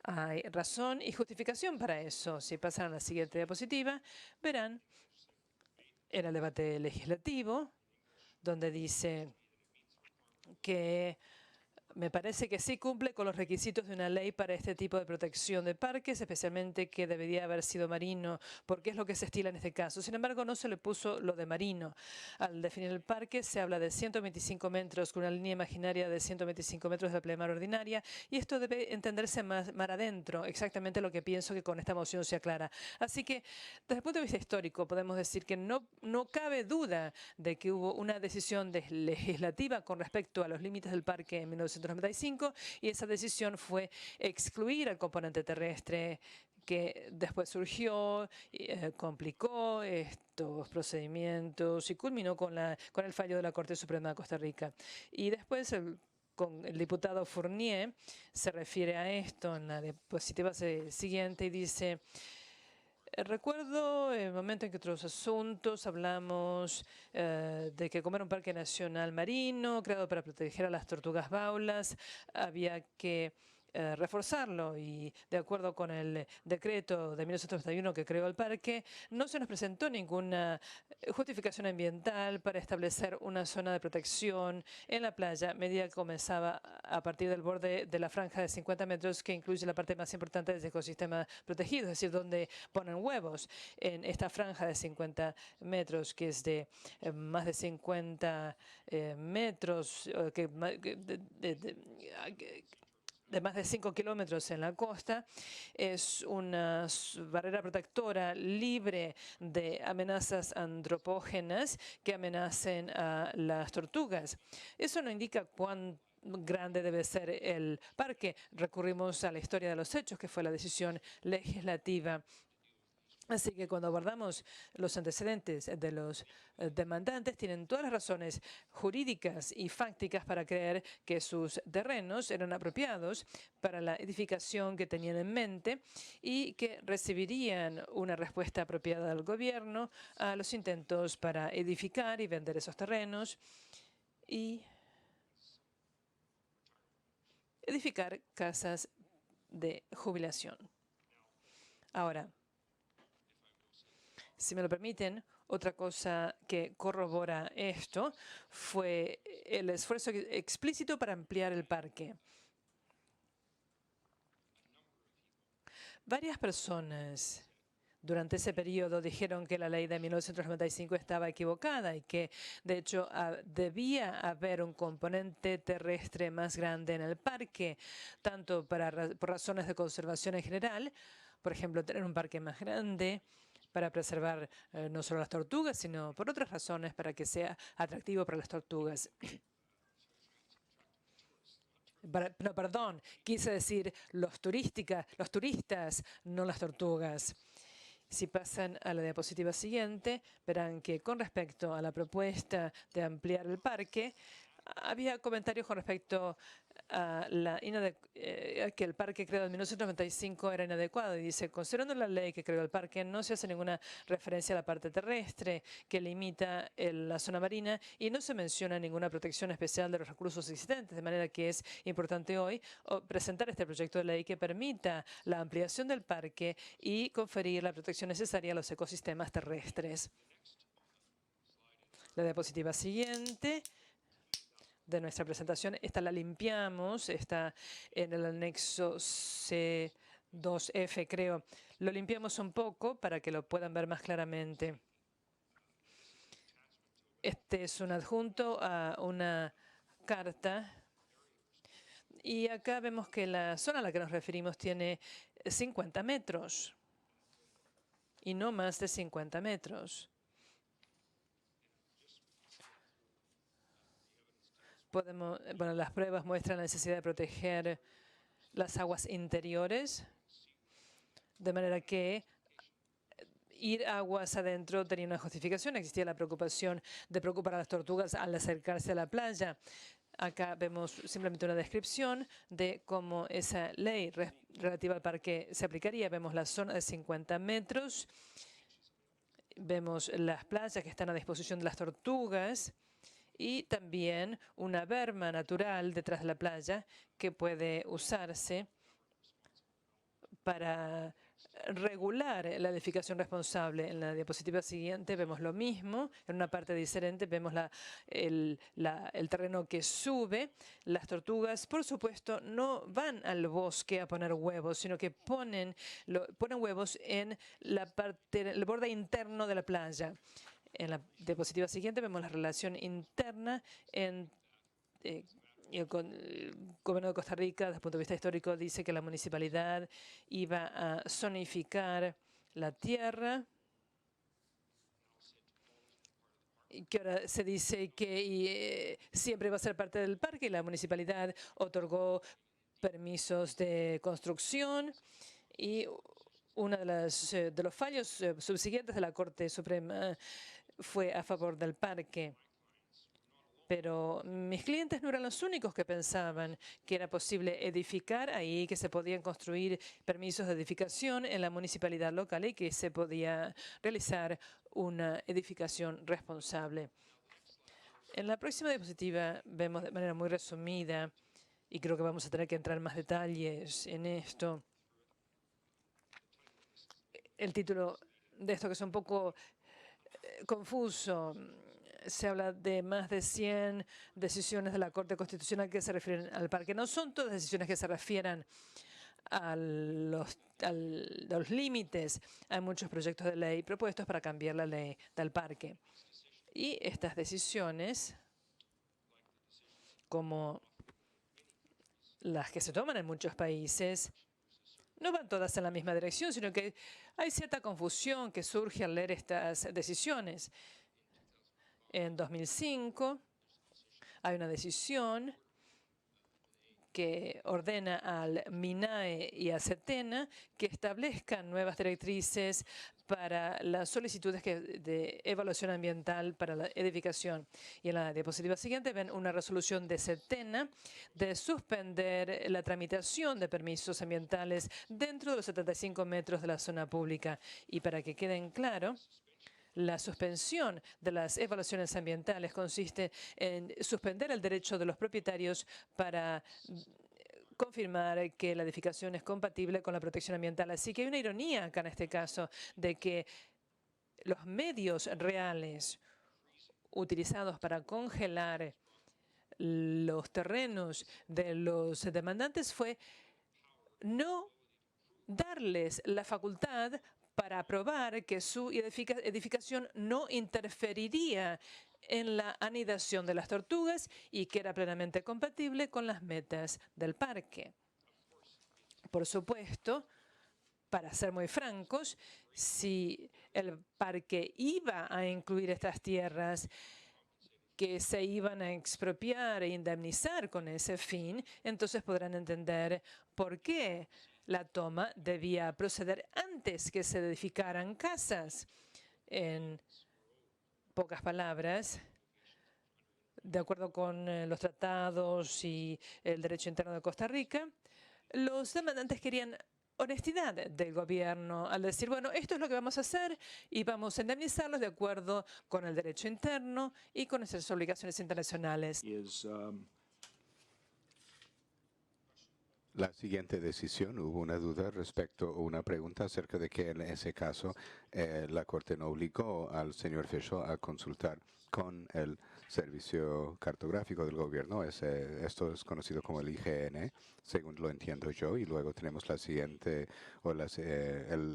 hay razón y justificación para eso. Si pasan a la siguiente diapositiva, verán en el debate legislativo, donde dice que me parece que sí cumple con los requisitos de una ley para este tipo de protección de parques, especialmente que debería haber sido marino, porque es lo que se estila en este caso. Sin embargo, no se le puso lo de marino. Al definir el parque se habla de 125 metros con una línea imaginaria de 125 metros de la pleamar ordinaria y esto debe entenderse mar adentro, exactamente lo que pienso que con esta moción se aclara. Así que, desde el punto de vista histórico, podemos decir que no cabe duda de que hubo una decisión legislativa con respecto a los límites del parque en 1995 y esa decisión fue excluir al componente terrestre que después surgió, complicó estos procedimientos y culminó con el fallo de la Corte Suprema de Costa Rica. Y después con el diputado Fournier se refiere a esto en la diapositiva siguiente y dice: recuerdo el momento en que otros asuntos hablamos de que como era un parque nacional marino creado para proteger a las tortugas baulas, había que reforzarlo y de acuerdo con el decreto de 1991 que creó el parque, no se nos presentó ninguna justificación ambiental para establecer una zona de protección en la playa, medida que comenzaba a partir del borde de la franja de 50 metros que incluye la parte más importante del ecosistema protegido, es decir, donde ponen huevos en esta franja de 50 metros, que es de más de 50 metros, de más de 5 kilómetros en la costa, es una barrera protectora libre de amenazas antropógenas que amenacen a las tortugas. Eso no indica cuán grande debe ser el parque. Recurrimos a la historia de los hechos, que fue la decisión legislativa. Así que cuando abordamos los antecedentes de los demandantes, tienen todas las razones jurídicas y fácticas para creer que sus terrenos eran apropiados para la edificación que tenían en mente y que recibirían una respuesta apropiada del gobierno a los intentos para edificar y vender esos terrenos y edificar casas de jubilación. Ahora, si me lo permiten, Otra cosa que corrobora esto fue el esfuerzo explícito para ampliar el parque. Varias personas durante ese periodo dijeron que la ley de 1995 estaba equivocada y que, de hecho, debía haber un componente terrestre más grande en el parque, tanto por razones de conservación en general, por ejemplo, tener un parque más grande para preservar no solo las tortugas, sino por otras razones para que sea atractivo para las tortugas. No, perdón, quise decir los turistas, no las tortugas. Si pasan a la diapositiva siguiente, verán que con respecto a la propuesta de ampliar el parque, había comentarios con respecto a que el parque creado en 1995 era inadecuado. Y dice, considerando la ley que creó el parque, no se hace ninguna referencia a la parte terrestre que limita la zona marina y no se menciona ninguna protección especial de los recursos existentes. De manera que es importante hoy presentar este proyecto de ley que permita la ampliación del parque y conferir la protección necesaria a los ecosistemas terrestres. La diapositiva siguiente de nuestra presentación. Esta la limpiamos, está en el anexo C2F, creo. Lo limpiamos un poco para que lo puedan ver más claramente. Este es un adjunto a una carta. Y acá vemos que la zona a la que nos referimos tiene 50 metros y no más de 50 metros. Las pruebas muestran la necesidad de proteger las aguas interiores, de manera que ir aguas adentro tenía una justificación. Existía la preocupación de preocupar a las tortugas al acercarse a la playa. Acá vemos simplemente una descripción de cómo esa ley relativa al parque se aplicaría. Vemos la zona de 50 metros. Vemos las playas que están a disposición de las tortugas. Y también una berma natural detrás de la playa que puede usarse para regular la edificación responsable. En la diapositiva siguiente vemos lo mismo. En una parte diferente vemos el terreno que sube. Las tortugas, por supuesto, no van al bosque a poner huevos, sino que ponen huevos en el borde interno de la playa. En la diapositiva siguiente vemos la relación interna el gobierno de Costa Rica, desde el punto de vista histórico, dice que la municipalidad iba a zonificar la tierra, y que ahora se dice que siempre va a ser parte del parque. La municipalidad otorgó permisos de construcción y uno de los fallos subsiguientes de la Corte Suprema fue a favor del parque. Pero mis clientes no eran los únicos que pensaban que era posible edificar ahí, que se podían construir permisos de edificación en la municipalidad local y que se podía realizar una edificación responsable. En la próxima diapositiva vemos de manera muy resumida, y creo que vamos a tener que entrar en más detalles en esto, el título de esto que es un poco confuso. Se habla de más de 100 decisiones de la Corte Constitucional que se refieren al parque. No son todas decisiones que se refieran a los límites. Hay muchos proyectos de ley propuestos para cambiar la ley del parque. Y estas decisiones, como las que se toman en muchos países, no van todas en la misma dirección, sino que hay cierta confusión que surge al leer estas decisiones. En 2005 hay una decisión que ordena al MINAE y a CETENA que establezcan nuevas directrices para las solicitudes de evaluación ambiental para la edificación. Y en la diapositiva siguiente ven una resolución de CETENA de suspender la tramitación de permisos ambientales dentro de los 75 metros de la zona pública. Y para que queden claro, la suspensión de las evaluaciones ambientales consiste en suspender el derecho de los propietarios para confirmar que la edificación es compatible con la protección ambiental. Así que hay una ironía acá en este caso de que los medios reales utilizados para congelar los terrenos de los demandantes fue no darles la facultad para probar que su edificación no interferiría en la anidación de las tortugas y que era plenamente compatible con las metas del parque. Por supuesto, para ser muy francos, si el parque iba a incluir estas tierras que se iban a expropiar e indemnizar con ese fin, entonces podrán entender por qué la toma debía proceder antes que se edificaran casas. En pocas palabras, de acuerdo con los tratados y el derecho interno de Costa Rica, los demandantes querían honestidad del gobierno al decir, bueno, esto es lo que vamos a hacer y vamos a indemnizarlos de acuerdo con el derecho interno y con nuestras obligaciones internacionales. La siguiente decisión, hubo una duda respecto a una pregunta acerca de que en ese caso la Corte no obligó al señor Fischel a consultar con el Servicio Cartográfico del Gobierno. Esto es conocido como el IGN, según lo entiendo yo. Y luego tenemos el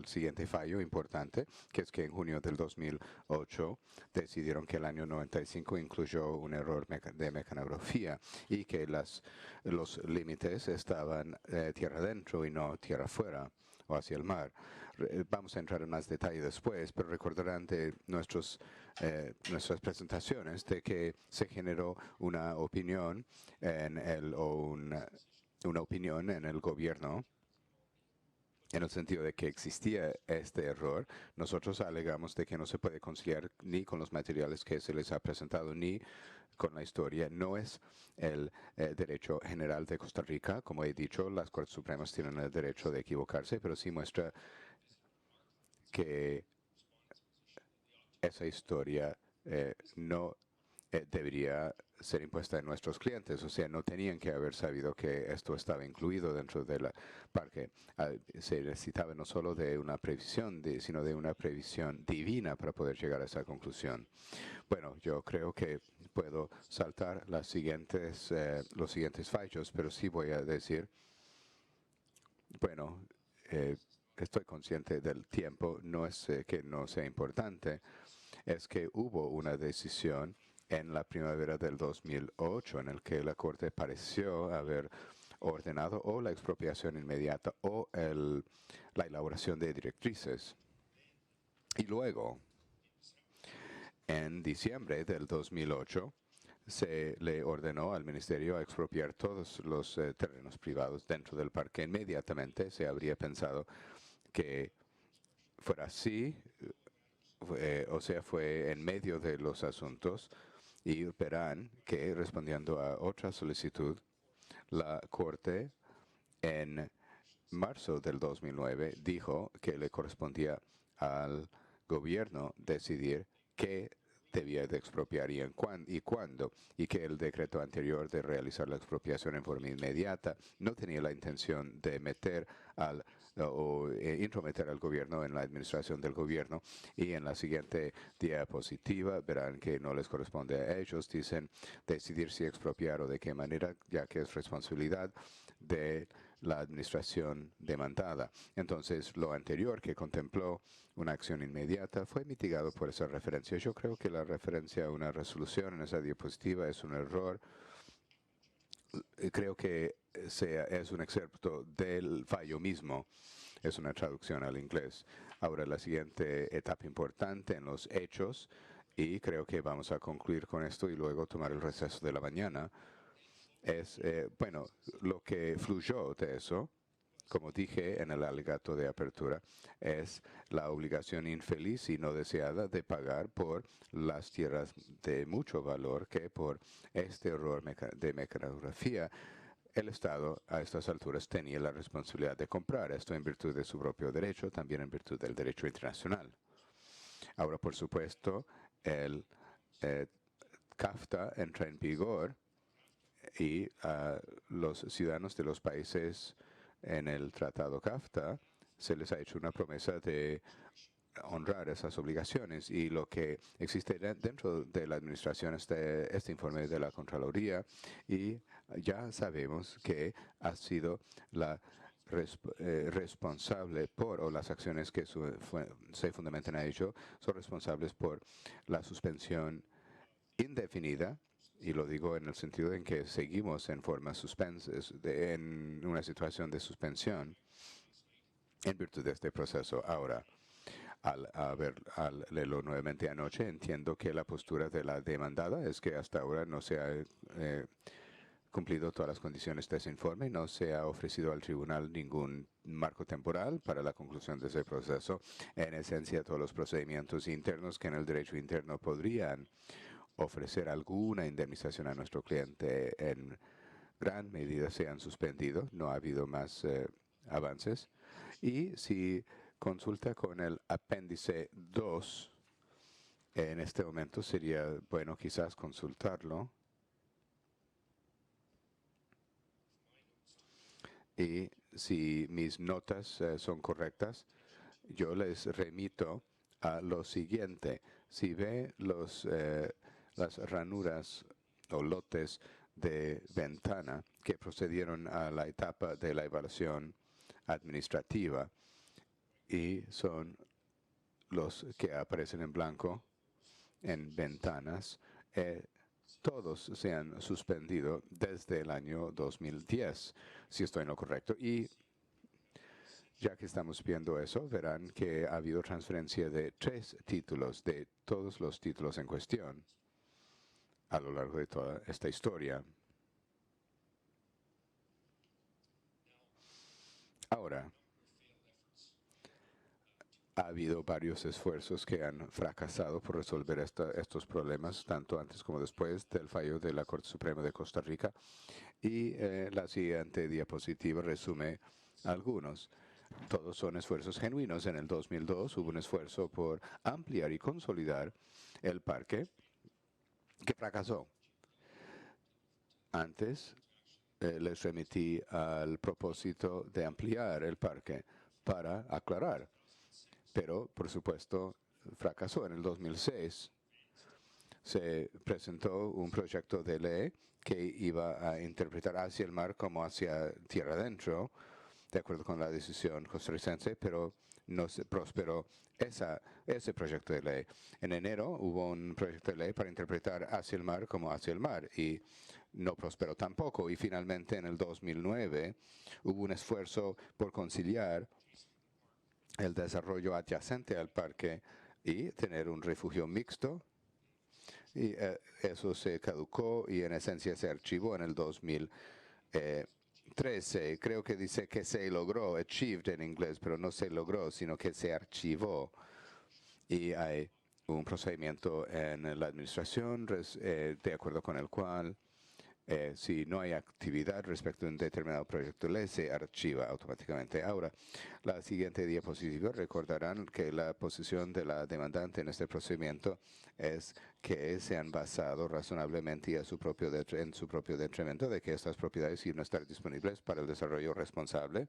siguiente fallo importante, que es que en junio del 2008 decidieron que el año 95 incluyó un error de mecanografía y que los límites estaban tierra adentro y no tierra afuera o hacia el mar. Vamos a entrar en más detalle después, pero recordarán de nuestras presentaciones de que se generó una opinión una opinión en el gobierno en el sentido de que existía este error. Nosotros alegamos de que no se puede conciliar ni con los materiales que se les ha presentado ni con la historia. No es el derecho general de Costa Rica. Como he dicho, las Cortes Supremas tienen el derecho de equivocarse, pero sí muestra que esa historia no debería ser impuesta en nuestros clientes. O sea, no tenían que haber sabido que esto estaba incluido dentro del parque. Se necesitaba no solo de una previsión, sino de una previsión divina para poder llegar a esa conclusión. Bueno, yo creo que puedo saltar los siguientes fallos, pero sí voy a decir, bueno, estoy consciente del tiempo, no es que no sea importante, es que hubo una decisión en la primavera del 2008 en el que la Corte pareció haber ordenado o la expropiación inmediata o la elaboración de directrices. Y luego, en diciembre del 2008, se le ordenó al Ministerio a expropiar todos los terrenos privados dentro del parque. Inmediatamente se habría pensado que fuera así, o sea, fue en medio de los asuntos, y verán que respondiendo a otra solicitud, la Corte en marzo del 2009 dijo que le correspondía al gobierno decidir qué debía de expropiar y cuándo, y que el decreto anterior de realizar la expropiación en forma inmediata no tenía la intención de intrometer al gobierno en la administración del gobierno. Y en la siguiente diapositiva verán que no les corresponde a ellos, dicen decidir si expropiar o de qué manera, ya que es responsabilidad de la administración demandada. Entonces, lo anterior que contempló una acción inmediata fue mitigado por esa referencia. Yo creo que la referencia a una resolución en esa diapositiva es un error. Creo que es un excerpto del fallo mismo. Es una traducción al inglés. Ahora, la siguiente etapa importante en los hechos, y creo que vamos a concluir con esto y luego tomar el receso de la mañana, es, lo que fluyó de eso, como dije en el alegato de apertura, es la obligación infeliz y no deseada de pagar por las tierras de mucho valor que por este error de mecanografía el Estado a estas alturas tenía la responsabilidad de comprar, esto en virtud de su propio derecho, también en virtud del derecho internacional. Ahora, por supuesto, el CAFTA entra en vigor y a los ciudadanos de los países en el Tratado CAFTA se les ha hecho una promesa de honrar esas obligaciones. Y lo que existe dentro de la administración es este informe de la Contraloría, y ya sabemos que ha sido la responsable por, o las acciones que se fundamentan a ello, son responsables por la suspensión indefinida, y lo digo en el sentido en que seguimos en forma en una situación de suspensión en virtud de este proceso. Ahora, al leerlo nuevamente anoche, entiendo que la postura de la demandada es que hasta ahora no se ha cumplido todas las condiciones de ese informe, no se ha ofrecido al tribunal ningún marco temporal para la conclusión de ese proceso. En esencia, todos los procedimientos internos que en el derecho interno podrían ofrecer alguna indemnización a nuestro cliente en gran medida se han suspendido, no ha habido más avances. Y si consulta con el apéndice 2, en este momento sería bueno quizás consultarlo. Y si mis notas son correctas, yo les remito a lo siguiente. Si ve las ranuras o lotes de ventana que procedieron a la etapa de la evaluación administrativa y son los que aparecen en blanco en ventanas, todos se han suspendido desde el año 2010, si estoy en lo correcto. Y ya que estamos viendo eso, verán que ha habido transferencia de 3 títulos, de todos los títulos en cuestión, a lo largo de toda esta historia. Ahora, ha habido varios esfuerzos que han fracasado por resolver estos problemas, tanto antes como después del fallo de la Corte Suprema de Costa Rica. Y la siguiente diapositiva resume algunos. Todos son esfuerzos genuinos. En el 2002 hubo un esfuerzo por ampliar y consolidar el parque que fracasó. Antes les remití al propósito de ampliar el parque para aclarar. Pero, por supuesto, fracasó. En el 2006 se presentó un proyecto de ley que iba a interpretar hacia el mar como hacia tierra adentro, de acuerdo con la decisión costarricense, pero no se prosperó ese proyecto de ley. En enero hubo un proyecto de ley para interpretar hacia el mar como hacia el mar, y no prosperó tampoco. Y finalmente, en el 2009, hubo un esfuerzo por conciliar el desarrollo adyacente al parque y tener un refugio mixto. Y eso se caducó y en esencia se archivó en el 2013. Creo que dice que se logró, achieved en inglés, pero no se logró, sino que se archivó. Y hay un procedimiento en la administración de acuerdo con el cual si no hay actividad respecto a un determinado proyecto de ley, se archiva automáticamente. Ahora, la siguiente diapositiva, recordarán que la posición de la demandante en este procedimiento es que se han basado razonablemente y en su propio detrimento de que estas propiedades iban a estar disponibles para el desarrollo responsable.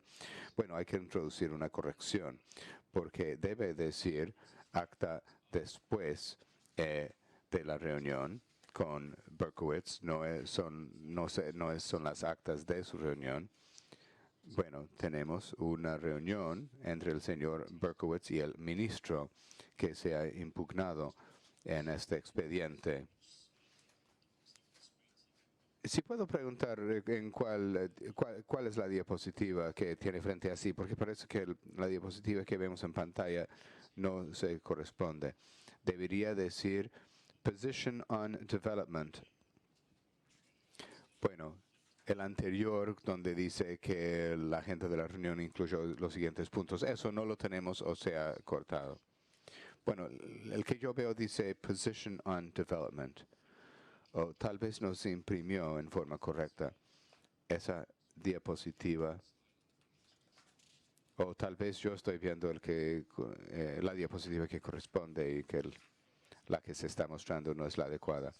Bueno, hay que introducir una corrección, porque debe decir acta después de la reunión con Berkowitz, son las actas de su reunión. Bueno, tenemos una reunión entre el señor Berkowitz y el ministro que se ha impugnado en este expediente. Si puedo preguntar cuál es la diapositiva que tiene frente a sí, porque parece que la diapositiva que vemos en pantalla no se corresponde. Debería decir Position on Development. Bueno, el anterior donde dice que la agenda de la reunión incluyó los siguientes puntos, eso no lo tenemos o se ha cortado. Bueno, el que yo veo dice Position on Development. O tal vez no se imprimió en forma correcta esa diapositiva. O tal vez yo estoy viendo la diapositiva que corresponde y que la que se está mostrando no es la adecuada.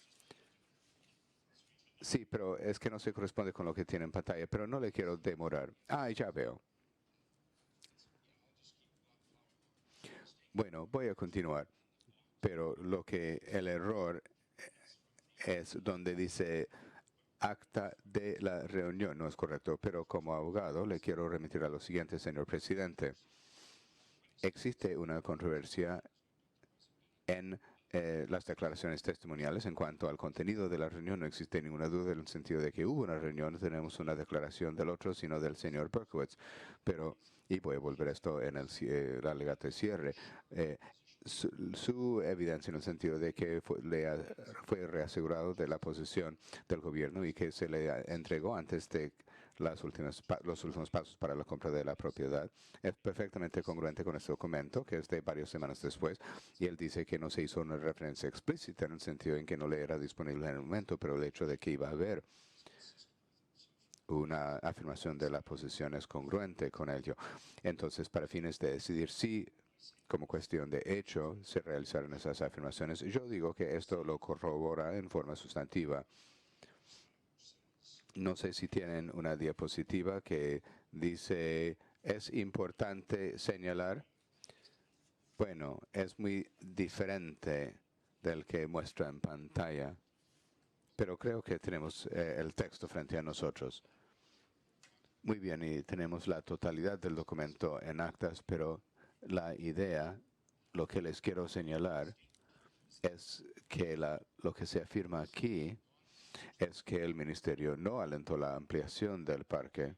Sí, pero es que no se corresponde con lo que tiene en pantalla, pero no le quiero demorar. Ya veo. Bueno, voy a continuar, pero el error es donde dice acta de la reunión, no es correcto, pero como abogado le quiero remitir a lo siguiente, señor presidente. Existe una controversia en las declaraciones testimoniales en cuanto al contenido de la reunión. No existe ninguna duda en el sentido de que hubo una reunión. No tenemos una declaración del otro, sino del señor Berkowitz. Pero, y voy a volver a esto en el alegato de cierre, su evidencia en el sentido de que fue reasegurado de la posición del gobierno y que se le entregó antes de los últimos pasos para la compra de la propiedad es perfectamente congruente con este documento, que es de varias semanas después, y él dice que no se hizo una referencia explícita en el sentido en que no le era disponible en el momento, pero el hecho de que iba a haber una afirmación de la posición es congruente con ello. Entonces, para fines de decidir si como cuestión de hecho se realizaron esas afirmaciones, yo digo que esto lo corrobora en forma sustantiva. No sé si tienen una diapositiva que dice, es importante señalar. Bueno, es muy diferente del que muestra en pantalla, pero creo que tenemos el texto frente a nosotros. Muy bien, y tenemos la totalidad del documento en actas, pero la idea, lo que les quiero señalar, es que lo que se afirma aquí es que el ministerio no alentó la ampliación del parque.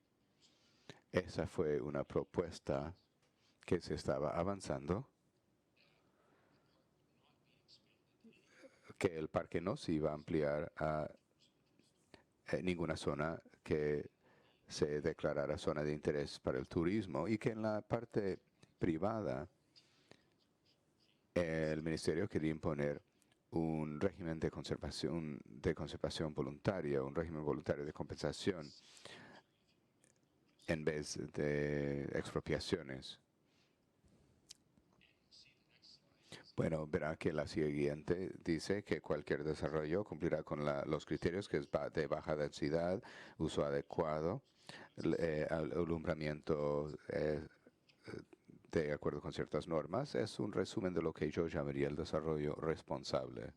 Esa fue una propuesta que se estaba avanzando, que el parque no se iba a ampliar a ninguna zona que se declarara zona de interés para el turismo y que en la parte privada el ministerio quería imponer un régimen de conservación voluntaria, un régimen voluntario de compensación en vez de expropiaciones. Bueno, verá que la siguiente dice que cualquier desarrollo cumplirá con los criterios que es de baja densidad, uso adecuado, alumbramiento de acuerdo con ciertas normas. Es un resumen de lo que yo llamaría el desarrollo responsable.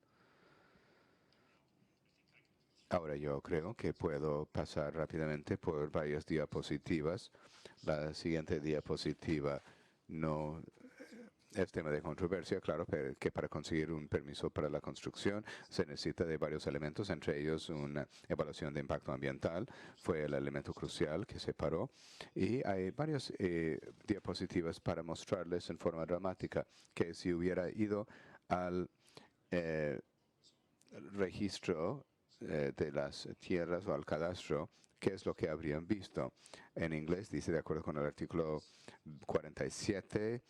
Ahora yo creo que puedo pasar rápidamente por varias diapositivas. La siguiente diapositiva no es tema de controversia, claro, pero que para conseguir un permiso para la construcción se necesita de varios elementos, entre ellos una evaluación de impacto ambiental, fue el elemento crucial que se paró, y hay varias diapositivas para mostrarles en forma dramática que si hubiera ido al registro de las tierras o al cadastro, ¿qué es lo que habrían visto? En inglés dice, de acuerdo con el artículo 47,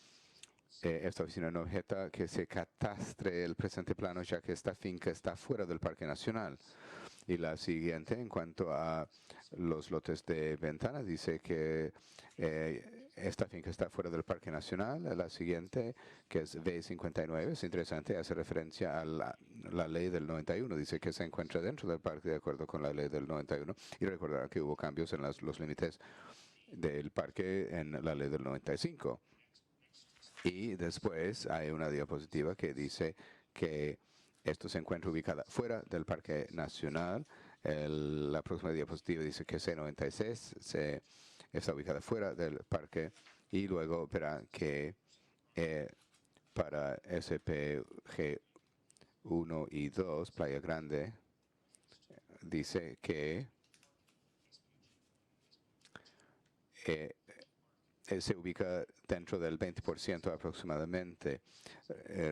esta oficina no objeta que se catastre el presente plano, ya que esta finca está fuera del Parque Nacional. Y la siguiente, en cuanto a los lotes de ventana, dice que esta finca está fuera del Parque Nacional. La siguiente, que es B59, es interesante, hace referencia a la ley del 91. Dice que se encuentra dentro del parque de acuerdo con la ley del 91. Y recordará que hubo cambios en los límites del parque en la ley del 95. Y después hay una diapositiva que dice que esto se encuentra ubicada fuera del Parque Nacional. La próxima diapositiva dice que C96 está ubicada fuera del parque. Y luego verá que para SPG 1 y 2, Playa Grande, dice que se ubica dentro del 20% aproximadamente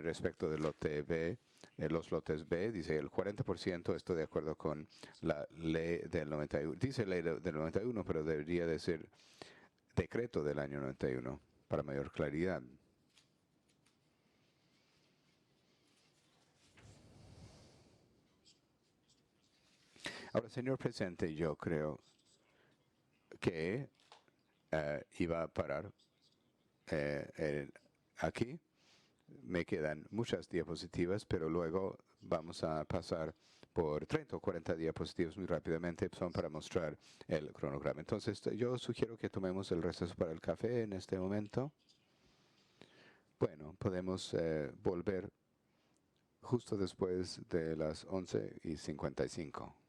respecto del lote B. Los lotes B, dice el 40%, esto de acuerdo con la ley del 91. Dice ley del 91, pero debería de ser decreto del año 91 para mayor claridad. Ahora, señor presidente, yo creo que iba a parar aquí. Me quedan muchas diapositivas, pero luego vamos a pasar por 30 o 40 diapositivas muy rápidamente. Son para mostrar el cronograma. Entonces, yo sugiero que tomemos el receso para el café en este momento. Bueno, podemos volver justo después de las 11:55.